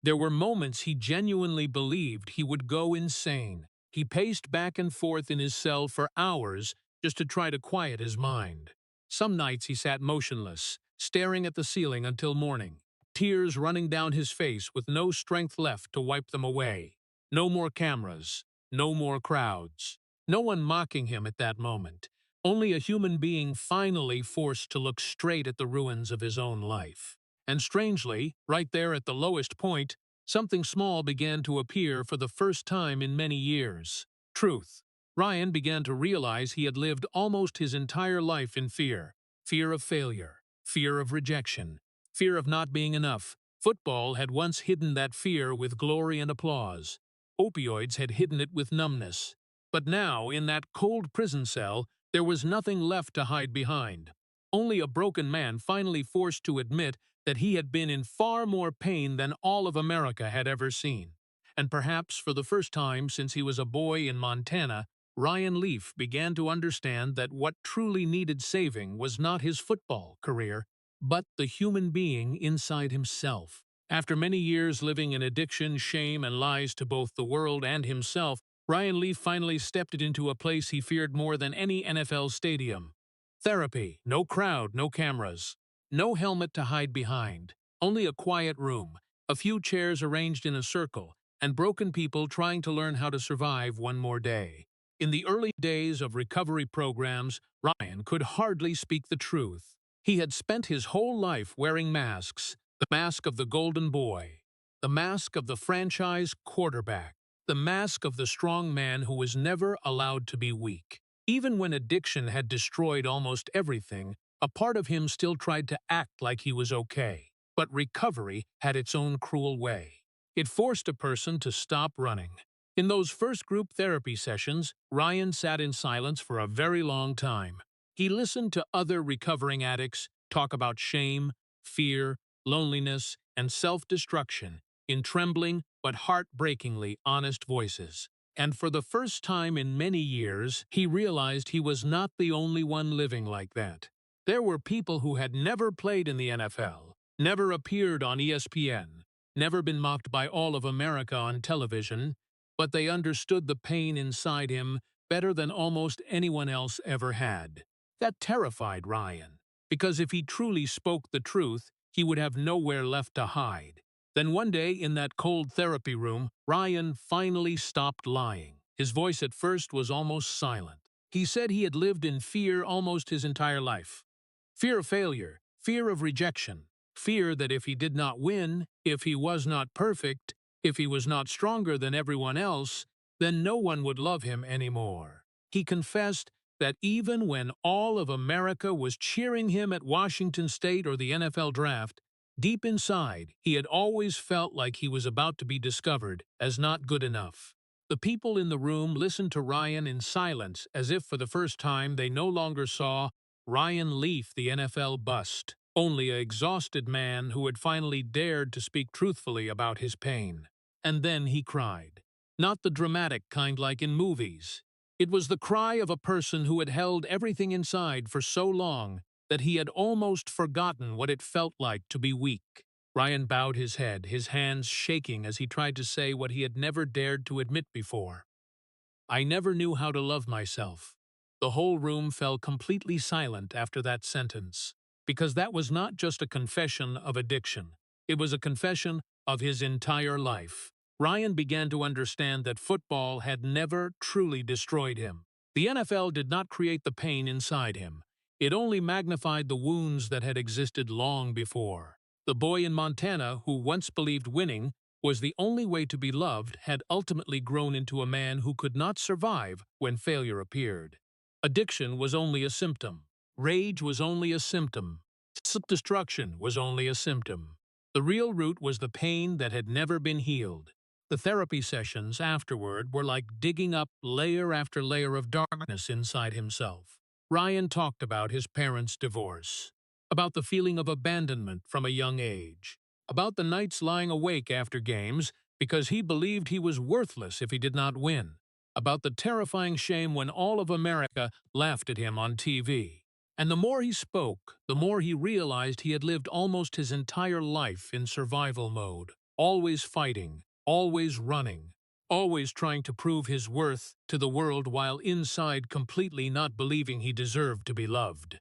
There were moments he genuinely believed he would go insane. He paced back and forth in his cell for hours just to try to quiet his mind. Some nights he sat motionless, staring at the ceiling until morning, tears running down his face with no strength left to wipe them away. No more cameras, no more crowds, no one mocking him at that moment. Only a human being finally forced to look straight at the ruins of his own life. And strangely, right there at the lowest point, something small began to appear for the first time in many years. Truth. Ryan began to realize he had lived almost his entire life in fear. Fear of failure, fear of rejection, fear of not being enough. Football had once hidden that fear with glory and applause. Opioids had hidden it with numbness. But now, in that cold prison cell, there was nothing left to hide behind. Only a broken man finally forced to admit that he had been in far more pain than all of America had ever seen. And perhaps for the first time since he was a boy in Montana, Ryan Leaf began to understand that what truly needed saving was not his football career, but the human being inside himself. After many years living in addiction, shame, and lies to both the world and himself, Ryan Leaf finally stepped into a place he feared more than any NFL stadium. Therapy. No crowd, no cameras. No helmet to hide behind. Only a quiet room, a few chairs arranged in a circle, and broken people trying to learn how to survive one more day. In the early days of recovery programs, Ryan could hardly speak the truth. He had spent his whole life wearing masks: the mask of the golden boy, the mask of the franchise quarterback, the mask of the strong man who was never allowed to be weak. Even when addiction had destroyed almost everything, a part of him still tried to act like he was okay. But recovery had its own cruel way. It forced a person to stop running. In those first group therapy sessions, Ryan sat in silence for a very long time. He listened to other recovering addicts talk about shame, fear, loneliness, and self-destruction in trembling but heartbreakingly honest voices. And for the first time in many years, he realized he was not the only one living like that. There were people who had never played in the NFL, never appeared on ESPN, never been mocked by all of America on television, but they understood the pain inside him better than almost anyone else ever had. That terrified Ryan, because if he truly spoke the truth, he would have nowhere left to hide. Then one day in that cold therapy room, Ryan finally stopped lying. His voice at first was almost silent. He said he had lived in fear almost his entire life. Fear of failure, fear of rejection, fear that if he did not win, if he was not perfect, if he was not stronger than everyone else, then no one would love him anymore. He confessed that even when all of America was cheering him at Washington State or the NFL draft, deep inside, he had always felt like he was about to be discovered as not good enough. The people in the room listened to Ryan in silence, as if for the first time they no longer saw Ryan Leaf, the NFL bust, only an exhausted man who had finally dared to speak truthfully about his pain. And then he cried. Not the dramatic kind like in movies. It was the cry of a person who had held everything inside for so long that he had almost forgotten what it felt like to be weak. Ryan bowed his head, his hands shaking as he tried to say what he had never dared to admit before. I never knew how to love myself. The whole room fell completely silent after that sentence, because that was not just a confession of addiction. It was a confession of his entire life. Ryan began to understand that football had never truly destroyed him. The NFL did not create the pain inside him. It only magnified the wounds that had existed long before. The boy in Montana who once believed winning was the only way to be loved had ultimately grown into a man who could not survive when failure appeared. Addiction was only a symptom. Rage was only a symptom. Self-destruction was only a symptom. The real root was the pain that had never been healed. The therapy sessions afterward were like digging up layer after layer of darkness inside himself. Ryan talked about his parents' divorce, about the feeling of abandonment from a young age, about the nights lying awake after games because he believed he was worthless if he did not win, about the terrifying shame when all of America laughed at him on TV. And the more he spoke, the more he realized he had lived almost his entire life in survival mode. always fighting, always running, always trying to prove his worth to the world while inside completely not believing he deserved to be loved.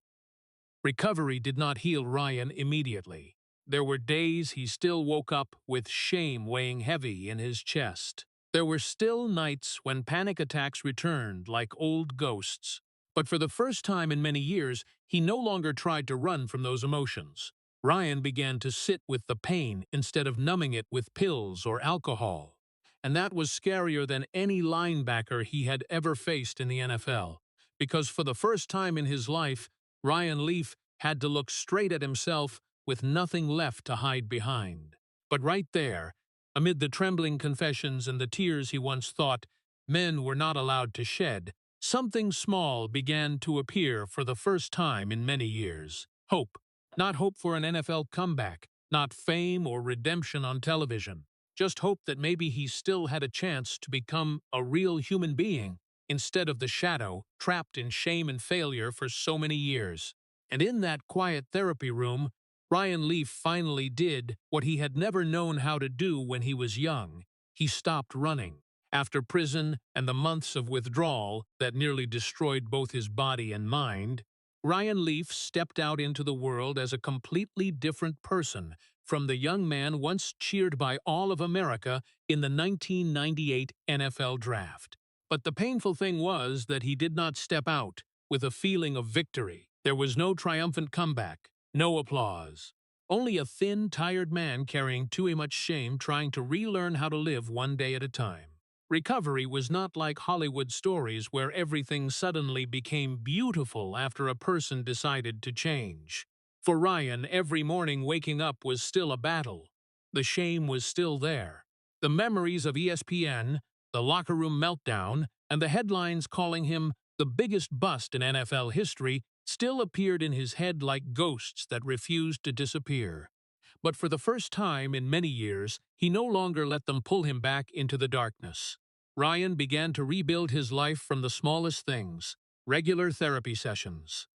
Recovery did not heal Ryan immediately. There were days he still woke up with shame weighing heavy in his chest. There were still nights when panic attacks returned like old ghosts. But for the first time in many years, he no longer tried to run from those emotions. Ryan began to sit with the pain instead of numbing it with pills or alcohol. And that was scarier than any linebacker he had ever faced in the NFL. Because for the first time in his life, Ryan Leaf had to look straight at himself with nothing left to hide behind. But right there, amid the trembling confessions and the tears he once thought men were not allowed to shed, something small began to appear for the first time in many years. Hope. Not hope for an NFL comeback, not fame or redemption on television. Just hope that maybe he still had a chance to become a real human being instead of the shadow trapped in shame and failure for so many years. And in that quiet therapy room, Ryan Leaf finally did what he had never known how to do when he was young. He stopped running. After prison and the months of withdrawal that nearly destroyed both his body and mind, Ryan Leaf stepped out into the world as a completely different person from the young man once cheered by all of America in the 1998 NFL Draft. But the painful thing was that he did not step out with a feeling of victory. There was no triumphant comeback, no applause. Only a thin, tired man carrying too much shame trying to relearn how to live one day at a time. Recovery was not like Hollywood stories where everything suddenly became beautiful after a person decided to change. For Ryan, every morning waking up was still a battle. The shame was still there. The memories of ESPN, the locker room meltdown, and the headlines calling him the biggest bust in NFL history still appeared in his head like ghosts that refused to disappear. But for the first time in many years, he no longer let them pull him back into the darkness. Ryan began to rebuild his life from the smallest things: regular therapy sessions,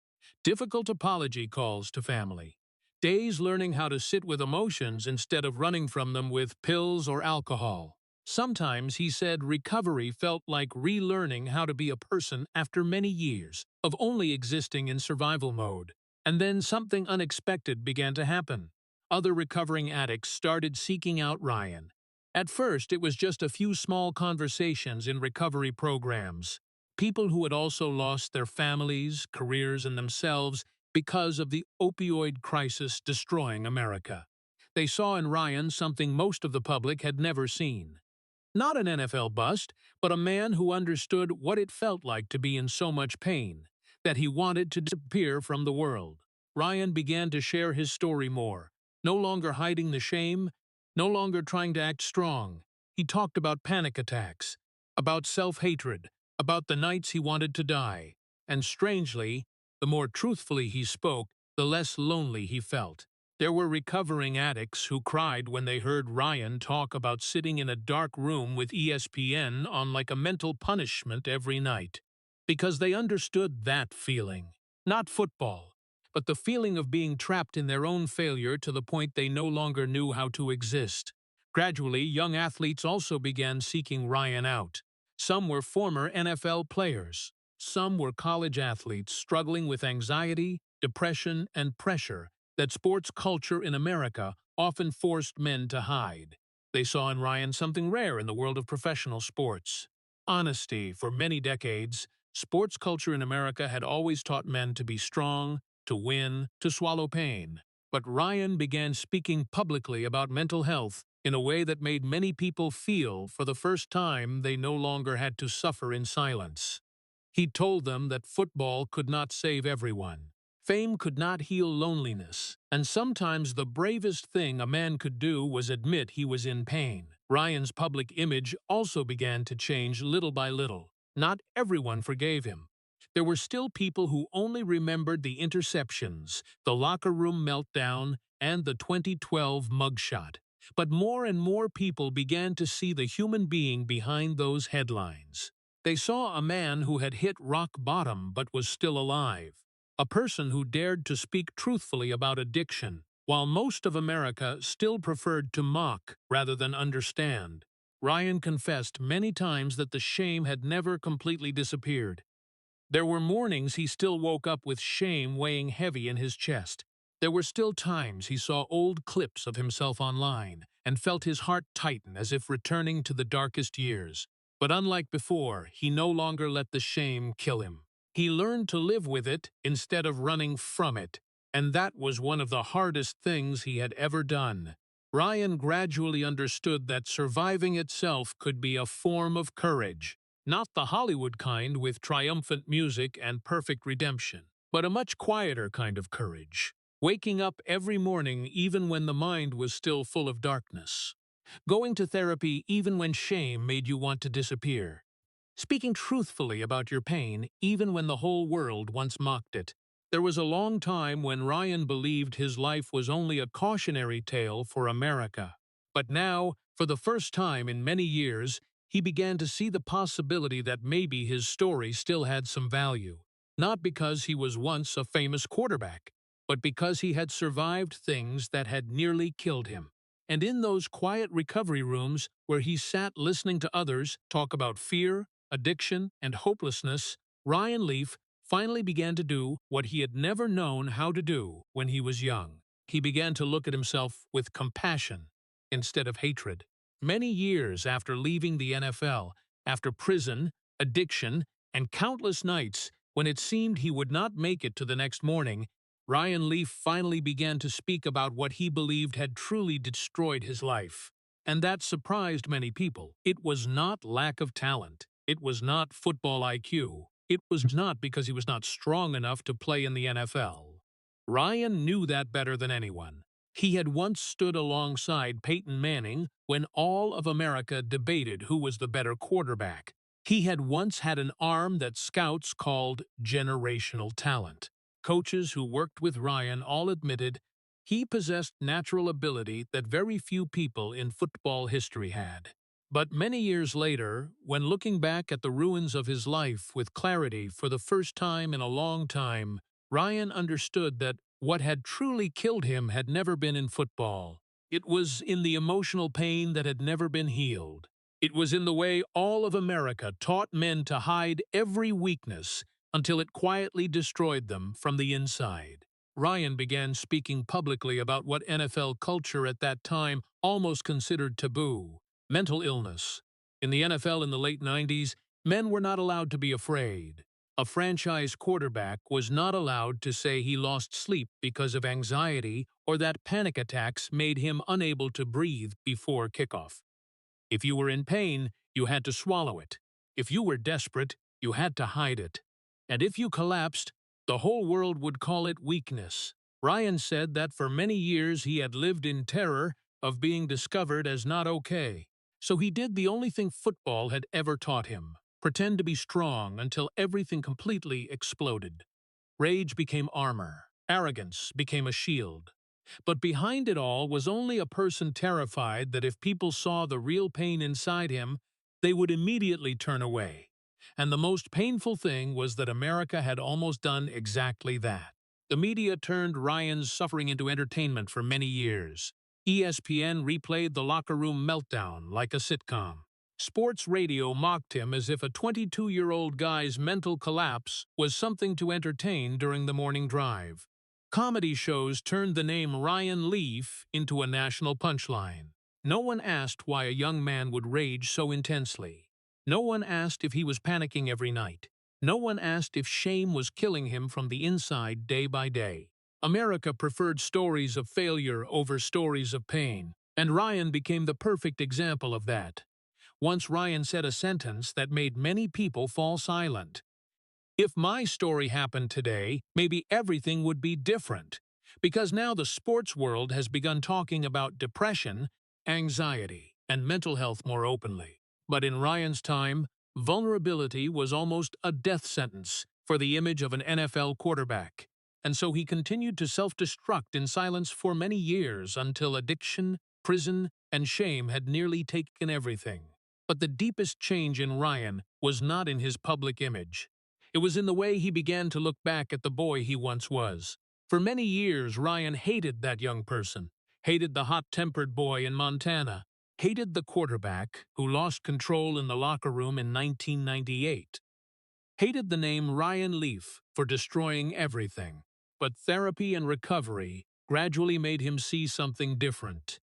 difficult apology calls to family, days learning how to sit with emotions instead of running from them with pills or alcohol. Sometimes, he said, recovery felt like relearning how to be a person after many years of only existing in survival mode. And then something unexpected began to happen. Other recovering addicts started seeking out Ryan. At first, it was just a few small conversations in recovery programs. People who had also lost their families, careers, and themselves because of the opioid crisis destroying America. They saw in Ryan something most of the public had never seen. Not an NFL bust, but a man who understood what it felt like to be in so much pain, that he wanted to disappear from the world. Ryan began to share his story more, no longer hiding the shame, no longer trying to act strong. He talked about panic attacks, about self-hatred, about the nights he wanted to die. And strangely, the more truthfully he spoke, the less lonely he felt. There were recovering addicts who cried when they heard Ryan talk about sitting in a dark room with ESPN on like a mental punishment every night. Because they understood that feeling. Not football, but the feeling of being trapped in their own failure to the point they no longer knew how to exist. Gradually, young athletes also began seeking Ryan out. Some were former NFL players. Some were college athletes struggling with anxiety, depression, and pressure that sports culture in America often forced men to hide. They saw in Ryan something rare in the world of professional sports: honesty. For many decades, sports culture in America had always taught men to be strong, to win, to swallow pain. But Ryan began speaking publicly about mental health in a way that made many people feel, for the first time, they no longer had to suffer in silence. He told them that football could not save everyone. Fame could not heal loneliness, and sometimes the bravest thing a man could do was admit he was in pain. Ryan's public image also began to change little by little. Not everyone forgave him. There were still people who only remembered the interceptions, the locker room meltdown, and the 2012 mugshot. But more and more people began to see the human being behind those headlines. They saw a man who had hit rock bottom but was still alive. A person who dared to speak truthfully about addiction, While most of America still preferred to mock rather than understand, Ryan confessed many times that the shame had never completely disappeared. There were mornings he still woke up with shame weighing heavy in his chest. There were still times he saw old clips of himself online and felt his heart tighten as if returning to the darkest years. But unlike before, he no longer let the shame kill him. He learned to live with it instead of running from it, and that was one of the hardest things he had ever done. Ryan gradually understood that surviving itself could be a form of courage. Not the Hollywood kind with triumphant music and perfect redemption, but a much quieter kind of courage. Waking up every morning even when the mind was still full of darkness. Going to therapy even when shame made you want to disappear. Speaking truthfully about your pain even when the whole world once mocked it. There was a long time when Ryan believed his life was only a cautionary tale for America. But now, for the first time in many years, he began to see the possibility that maybe his story still had some value. Not because he was once a famous quarterback, but because he had survived things that had nearly killed him. And in those quiet recovery rooms where he sat listening to others talk about fear, addiction, and hopelessness, Ryan Leaf finally began to do what he had never known how to do when he was young. He began to look at himself with compassion instead of hatred. Many years after leaving the NFL, after prison, addiction, and countless nights when it seemed he would not make it to the next morning, Ryan Leaf finally began to speak about what he believed had truly destroyed his life. And that surprised many people. It was not lack of talent. It was not football IQ. It was not because he was not strong enough to play in the NFL. Ryan knew that better than anyone. He had once stood alongside Peyton Manning when all of America debated who was the better quarterback. He had once had an arm that scouts called generational talent. Coaches who worked with Ryan all admitted he possessed natural ability that very few people in football history had. But many years later, when looking back at the ruins of his life with clarity for the first time in a long time, Ryan understood that what had truly killed him had never been in football. It was in the emotional pain that had never been healed. It was in the way all of America taught men to hide every weakness until it quietly destroyed them from the inside. Ryan began speaking publicly about what NFL culture at that time almost considered taboo: mental illness. In the NFL in the late 90s, men were not allowed to be afraid. A franchise quarterback was not allowed to say he lost sleep because of anxiety or that panic attacks made him unable to breathe before kickoff. If you were in pain, you had to swallow it. If you were desperate, you had to hide it. And if you collapsed, the whole world would call it weakness. Ryan said that for many years he had lived in terror of being discovered as not okay. So he did the only thing football had ever taught him: pretend to be strong until everything completely exploded. Rage became armor. Arrogance became a shield. But behind it all was only a person terrified that if people saw the real pain inside him, they would immediately turn away. And the most painful thing was that America had almost done exactly that. The media turned Ryan's suffering into entertainment for many years. ESPN replayed the locker room meltdown like a sitcom. Sports radio mocked him as if a 22-year-old guy's mental collapse was something to entertain during the morning drive. Comedy shows turned the name Ryan Leaf into a national punchline. No one asked why a young man would rage so intensely. No one asked if he was panicking every night. No one asked if shame was killing him from the inside day by day. America preferred stories of failure over stories of pain, and Ryan became the perfect example of that. Once Ryan said a sentence that made many people fall silent. If my story happened today, maybe everything would be different. Because now the sports world has begun talking about depression, anxiety, and mental health more openly. But in Ryan's time, vulnerability was almost a death sentence for the image of an NFL quarterback. And so he continued to self-destruct in silence for many years until addiction, prison, and shame had nearly taken everything. But the deepest change in Ryan was not in his public image. It was in the way he began to look back at the boy he once was. For many years, Ryan hated that young person, hated the hot-tempered boy in Montana, hated the quarterback who lost control in the locker room in 1998, hated the name Ryan Leaf for destroying everything. But therapy and recovery gradually made him see something different.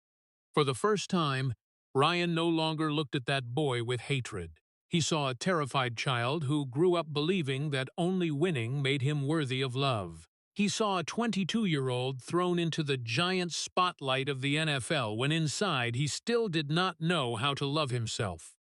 For the first time, Ryan no longer looked at that boy with hatred. He saw a terrified child who grew up believing that only winning made him worthy of love. He saw a 22-year-old thrown into the giant spotlight of the NFL when inside he still did not know how to love himself.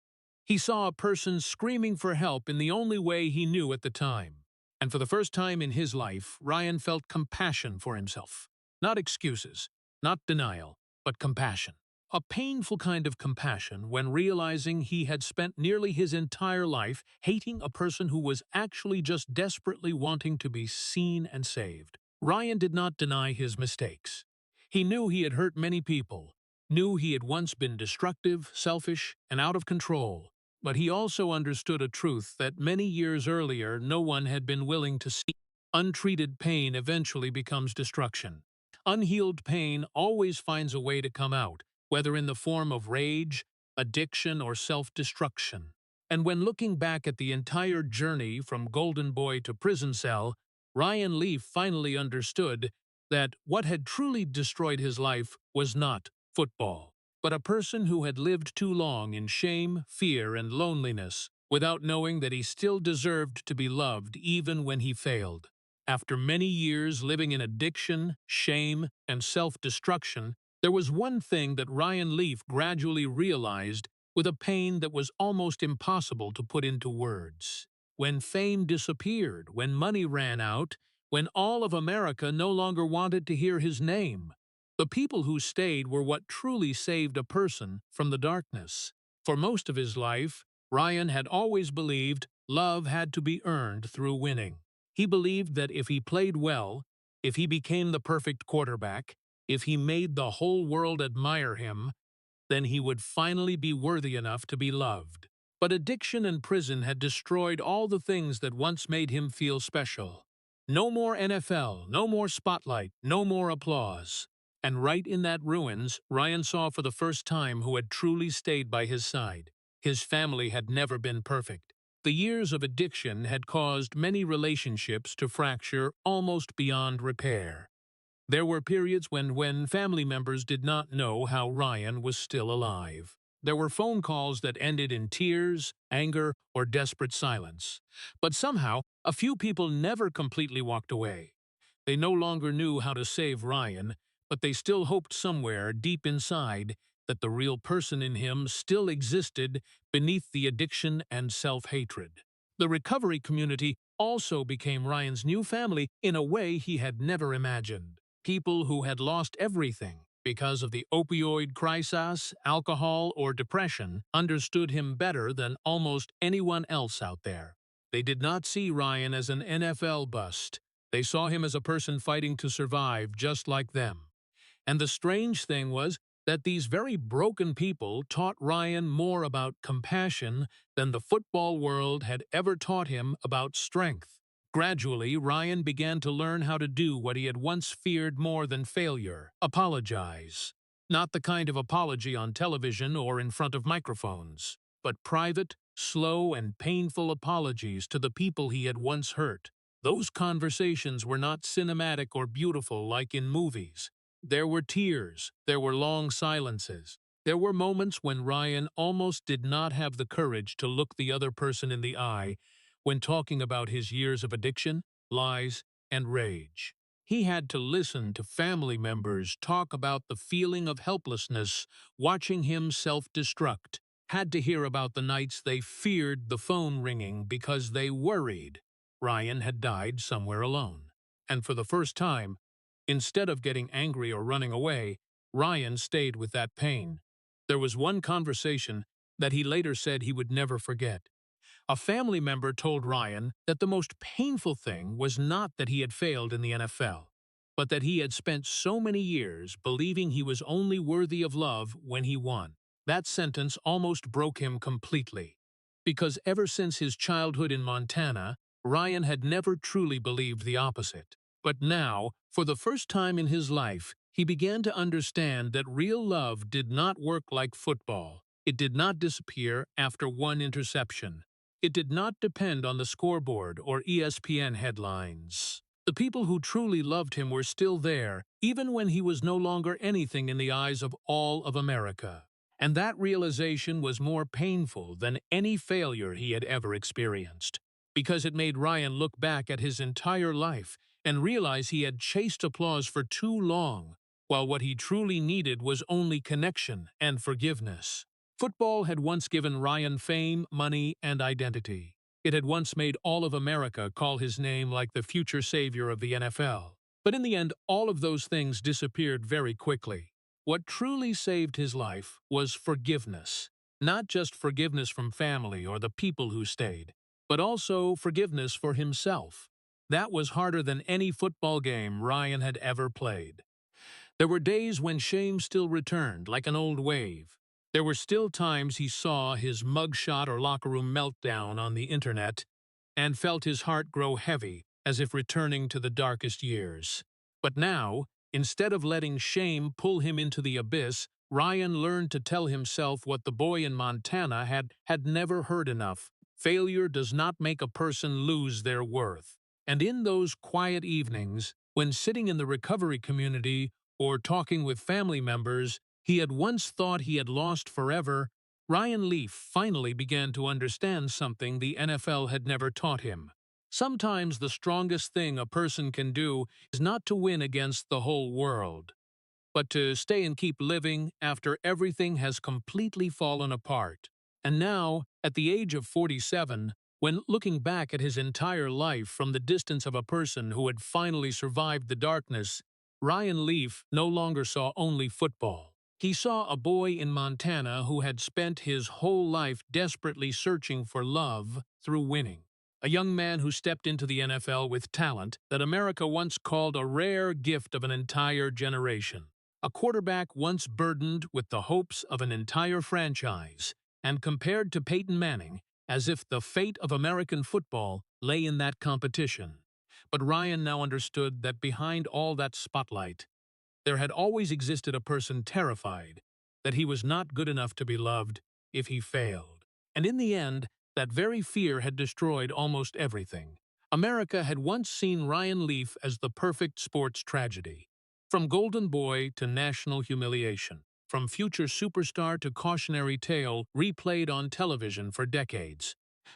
He saw a person screaming for help in the only way he knew at the time. And for the first time in his life, Ryan felt compassion for himself. Not excuses, not denial, but compassion. A painful kind of compassion when realizing he had spent nearly his entire life hating a person who was actually just desperately wanting to be seen and saved. Ryan did not deny his mistakes. He knew he had hurt many people, knew he had once been destructive, selfish, and out of control. But he also understood a truth that many years earlier no one had been willing to see. Untreated pain eventually becomes destruction. Unhealed pain always finds a way to come out, whether in the form of rage, addiction, or self-destruction. And when looking back at the entire journey from Golden Boy to prison cell, Ryan Leaf finally understood that what had truly destroyed his life was not football, but a person who had lived too long in shame, fear, and loneliness without knowing that he still deserved to be loved even when he failed. After many years living in addiction, shame, and self-destruction, there was one thing that Ryan Leaf gradually realized with a pain that was almost impossible to put into words. When fame disappeared, when money ran out, when all of America no longer wanted to hear his name, the people who stayed were what truly saved a person from the darkness. For most of his life, Ryan had always believed love had to be earned through winning. He believed that if he played well, if he became the perfect quarterback, if he made the whole world admire him, then he would finally be worthy enough to be loved. But addiction and prison had destroyed all the things that once made him feel special. No more NFL, no more spotlight, no more applause. And right in that ruins, Ryan saw for the first time who had truly stayed by his side. His family had never been perfect. The years of addiction had caused many relationships to fracture almost beyond repair. There were periods when family members did not know how Ryan was still alive. There were phone calls that ended in tears, anger, or desperate silence. But somehow, a few people never completely walked away. They no longer knew how to save Ryan, but they still hoped somewhere deep inside that the real person in him still existed beneath the addiction and self-hatred. The recovery community also became Ryan's new family in a way he had never imagined. People who had lost everything because of the opioid crisis, alcohol, or depression understood him better than almost anyone else out there. They did not see Ryan as an NFL bust. They saw him as a person fighting to survive just like them. And the strange thing was that these very broken people taught Ryan more about compassion than the football world had ever taught him about strength. Gradually, Ryan began to learn how to do what he had once feared more than failure: apologize. Not the kind of apology on television or in front of microphones, but private, slow, and painful apologies to the people he had once hurt. Those conversations were not cinematic or beautiful like in movies. There were tears, there were long silences. There were moments when Ryan almost did not have the courage to look the other person in the eye when talking about his years of addiction, lies, and rage. He had to listen to family members talk about the feeling of helplessness watching him self-destruct, had to hear about the nights they feared the phone ringing because they worried Ryan had died somewhere alone. And for the first time, instead of getting angry or running away, Ryan stayed with that pain. There was one conversation that he later said he would never forget. A family member told Ryan that the most painful thing was not that he had failed in the NFL, but that he had spent so many years believing he was only worthy of love when he won. That sentence almost broke him completely, because ever since his childhood in Montana, Ryan had never truly believed the opposite. But now, for the first time in his life, he began to understand that real love did not work like football. It did not disappear after one interception. It did not depend on the scoreboard or ESPN headlines. The people who truly loved him were still there, even when he was no longer anything in the eyes of all of America. And that realization was more painful than any failure he had ever experienced, because it made Ryan look back at his entire life and realize he had chased applause for too long, while what he truly needed was only connection and forgiveness. Football had once given Ryan fame, money, and identity. It had once made all of America call his name like the future savior of the NFL. But in the end, all of those things disappeared very quickly. What truly saved his life was forgiveness. Not just forgiveness from family or the people who stayed, but also forgiveness for himself. That was harder than any football game Ryan had ever played. There were days when shame still returned, like an old wave. There were still times he saw his mugshot or locker room meltdown on the internet and felt his heart grow heavy, as if returning to the darkest years. But now, instead of letting shame pull him into the abyss, Ryan learned to tell himself what the boy in Montana had never heard enough. Failure does not make a person lose their worth. And in those quiet evenings, when sitting in the recovery community or talking with family members he had once thought he had lost forever, Ryan Leaf finally began to understand something the NFL had never taught him. Sometimes the strongest thing a person can do is not to win against the whole world, but to stay and keep living after everything has completely fallen apart. And now, at the age of 47, when looking back at his entire life from the distance of a person who had finally survived the darkness, Ryan Leaf no longer saw only football. He saw a boy in Montana who had spent his whole life desperately searching for love through winning. A young man who stepped into the NFL with talent that America once called a rare gift of an entire generation. A quarterback once burdened with the hopes of an entire franchise, and compared to Peyton Manning, as if the fate of American football lay in that competition. But Ryan now understood that behind all that spotlight, there had always existed a person terrified that he was not good enough to be loved if he failed. And in the end, that very fear had destroyed almost everything. America had once seen Ryan Leaf as the perfect sports tragedy. From golden boy to national humiliation, from future superstar to cautionary tale replayed on television for decades.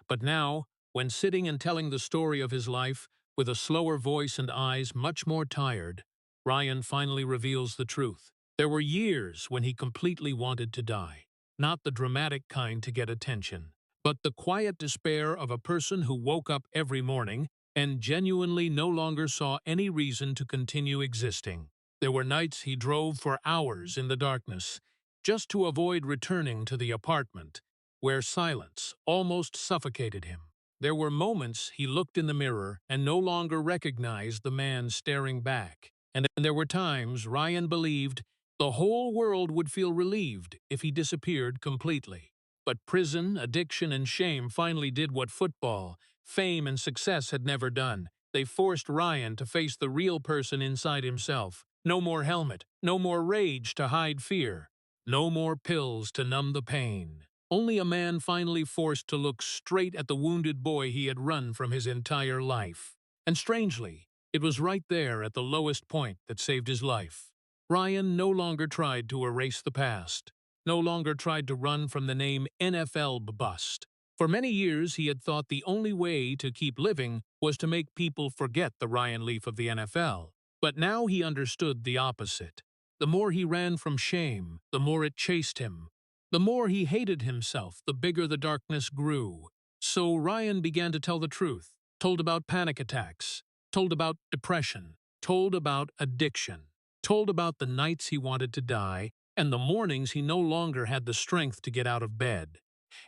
But now, when sitting and telling the story of his life, with a slower voice and eyes much more tired, Ryan finally reveals the truth. There were years when he completely wanted to die. Not the dramatic kind to get attention, but the quiet despair of a person who woke up every morning and genuinely no longer saw any reason to continue existing. There were nights he drove for hours in the darkness, just to avoid returning to the apartment, where silence almost suffocated him. There were moments he looked in the mirror and no longer recognized the man staring back. And there were times Ryan believed the whole world would feel relieved if he disappeared completely. But prison, addiction, and shame finally did what football, fame, and success had never done. They forced Ryan to face the real person inside himself. No more helmet, no more rage to hide fear, no more pills to numb the pain. Only a man finally forced to look straight at the wounded boy he had run from his entire life. And strangely, it was right there at the lowest point that saved his life. Ryan no longer tried to erase the past, no longer tried to run from the name NFL bust. For many years, he had thought the only way to keep living was to make people forget the Ryan Leaf of the NFL. But now he understood the opposite. The more he ran from shame, the more it chased him. The more he hated himself, the bigger the darkness grew. So Ryan began to tell the truth, told about panic attacks, told about depression, told about addiction, told about the nights he wanted to die, and the mornings he no longer had the strength to get out of bed.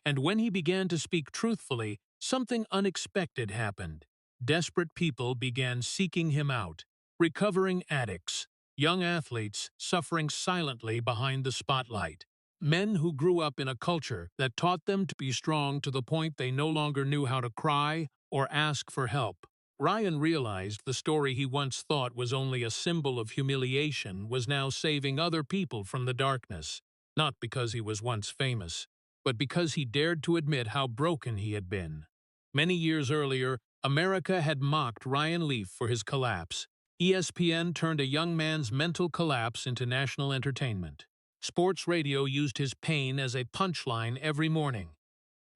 And when he began to speak truthfully, something unexpected happened. Desperate people began seeking him out, recovering addicts, young athletes suffering silently behind the spotlight, men who grew up in a culture that taught them to be strong to the point they no longer knew how to cry or ask for help. Ryan realized the story he once thought was only a symbol of humiliation was now saving other people from the darkness, not because he was once famous, but because he dared to admit how broken he had been. Many years earlier, America had mocked Ryan Leaf for his collapse. ESPN turned a young man's mental collapse into national entertainment. Sports radio used his pain as a punchline every morning.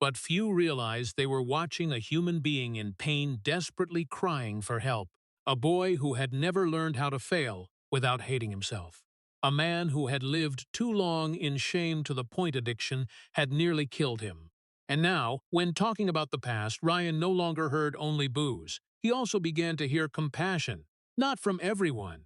But few realized they were watching a human being in pain desperately crying for help. A boy who had never learned how to fail without hating himself. A man who had lived too long in shame to the point addiction had nearly killed him. And now, when talking about the past, Ryan no longer heard only boos. He also began to hear compassion, not from everyone,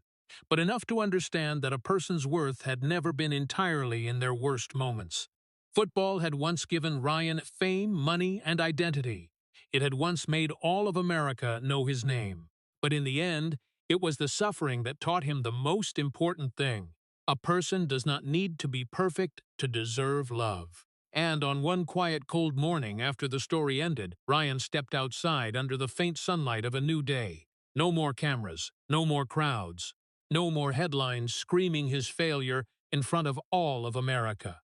but enough to understand that a person's worth had never been entirely in their worst moments. Football had once given Ryan fame, money, and identity. It had once made all of America know his name. But in the end, it was the suffering that taught him the most important thing. A person does not need to be perfect to deserve love. And on one quiet, cold morning after the story ended, Ryan stepped outside under the faint sunlight of a new day. No more cameras, no more crowds, no more headlines screaming his failure in front of all of America.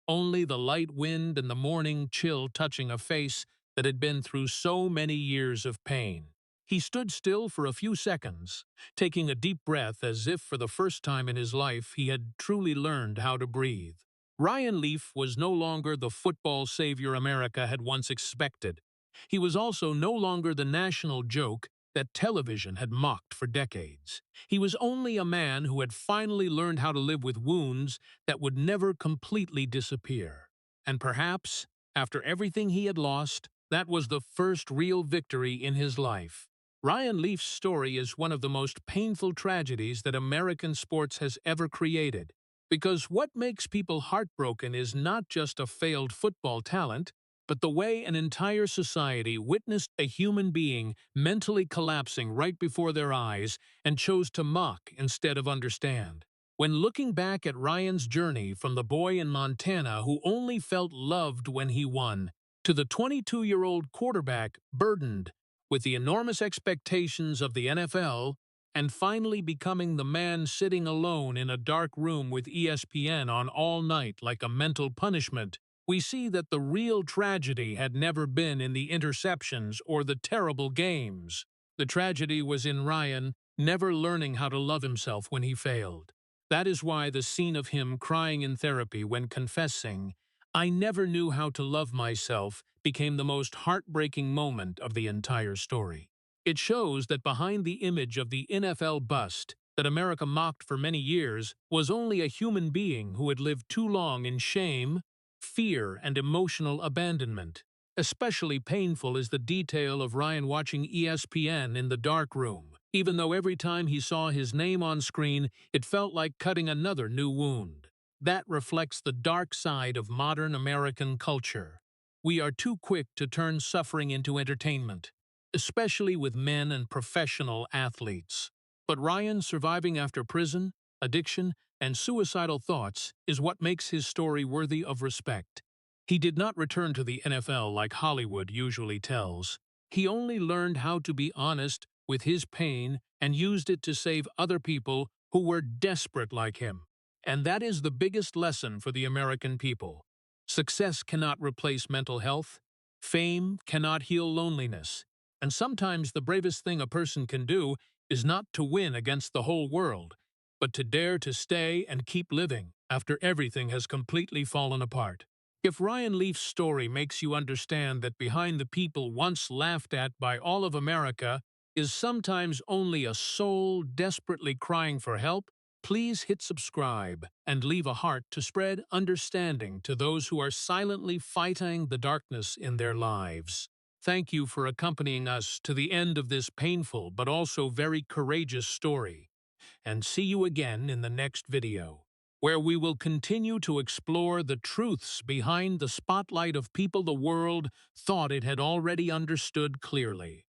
Only the light wind and the morning chill touching a face that had been through so many years of pain. He stood still for a few seconds, taking a deep breath as if for the first time in his life he had truly learned how to breathe. Ryan Leaf was no longer the football savior America had once expected. He was also no longer the national joke that television had mocked for decades. He was only a man who had finally learned how to live with wounds that would never completely disappear. And perhaps, after everything he had lost, that was the first real victory in his life. Ryan Leaf's story is one of the most painful tragedies that American sports has ever created. Because what makes people heartbroken is not just a failed football talent, but the way an entire society witnessed a human being mentally collapsing right before their eyes and chose to mock instead of understand. When looking back at Ryan's journey from the boy in Montana who only felt loved when he won, to the 22-year-old quarterback burdened with the enormous expectations of the NFL, and finally becoming the man sitting alone in a dark room with ESPN on all night like a mental punishment, we see that the real tragedy had never been in the interceptions or the terrible games. The tragedy was in Ryan never learning how to love himself when he failed. That is why the scene of him crying in therapy when confessing, "I never knew how to love myself," became the most heartbreaking moment of the entire story. It shows that behind the image of the NFL bust that America mocked for many years was only a human being who had lived too long in shame, fear, and emotional abandonment. Especially painful is the detail of Ryan watching ESPN in the dark room. Even though every time he saw his name on screen, it felt like cutting another new wound. That reflects the dark side of modern American culture. We are too quick to turn suffering into entertainment, especially with men and professional athletes. But Ryan surviving after prison, addiction, and suicidal thoughts is what makes his story worthy of respect. He did not return to the NFL like Hollywood usually tells. He only learned how to be honest with his pain and used it to save other people who were desperate like him. And that is the biggest lesson for the American people. Success cannot replace mental health. Fame cannot heal loneliness. And sometimes the bravest thing a person can do is not to win against the whole world, but to dare to stay and keep living after everything has completely fallen apart. If Ryan Leaf's story makes you understand that behind the people once laughed at by all of America is sometimes only a soul desperately crying for help, please hit subscribe and leave a heart to spread understanding to those who are silently fighting the darkness in their lives. Thank you for accompanying us to the end of this painful but also very courageous story. And see you again in the next video, where we will continue to explore the truths behind the spotlight of people the world thought it had already understood clearly.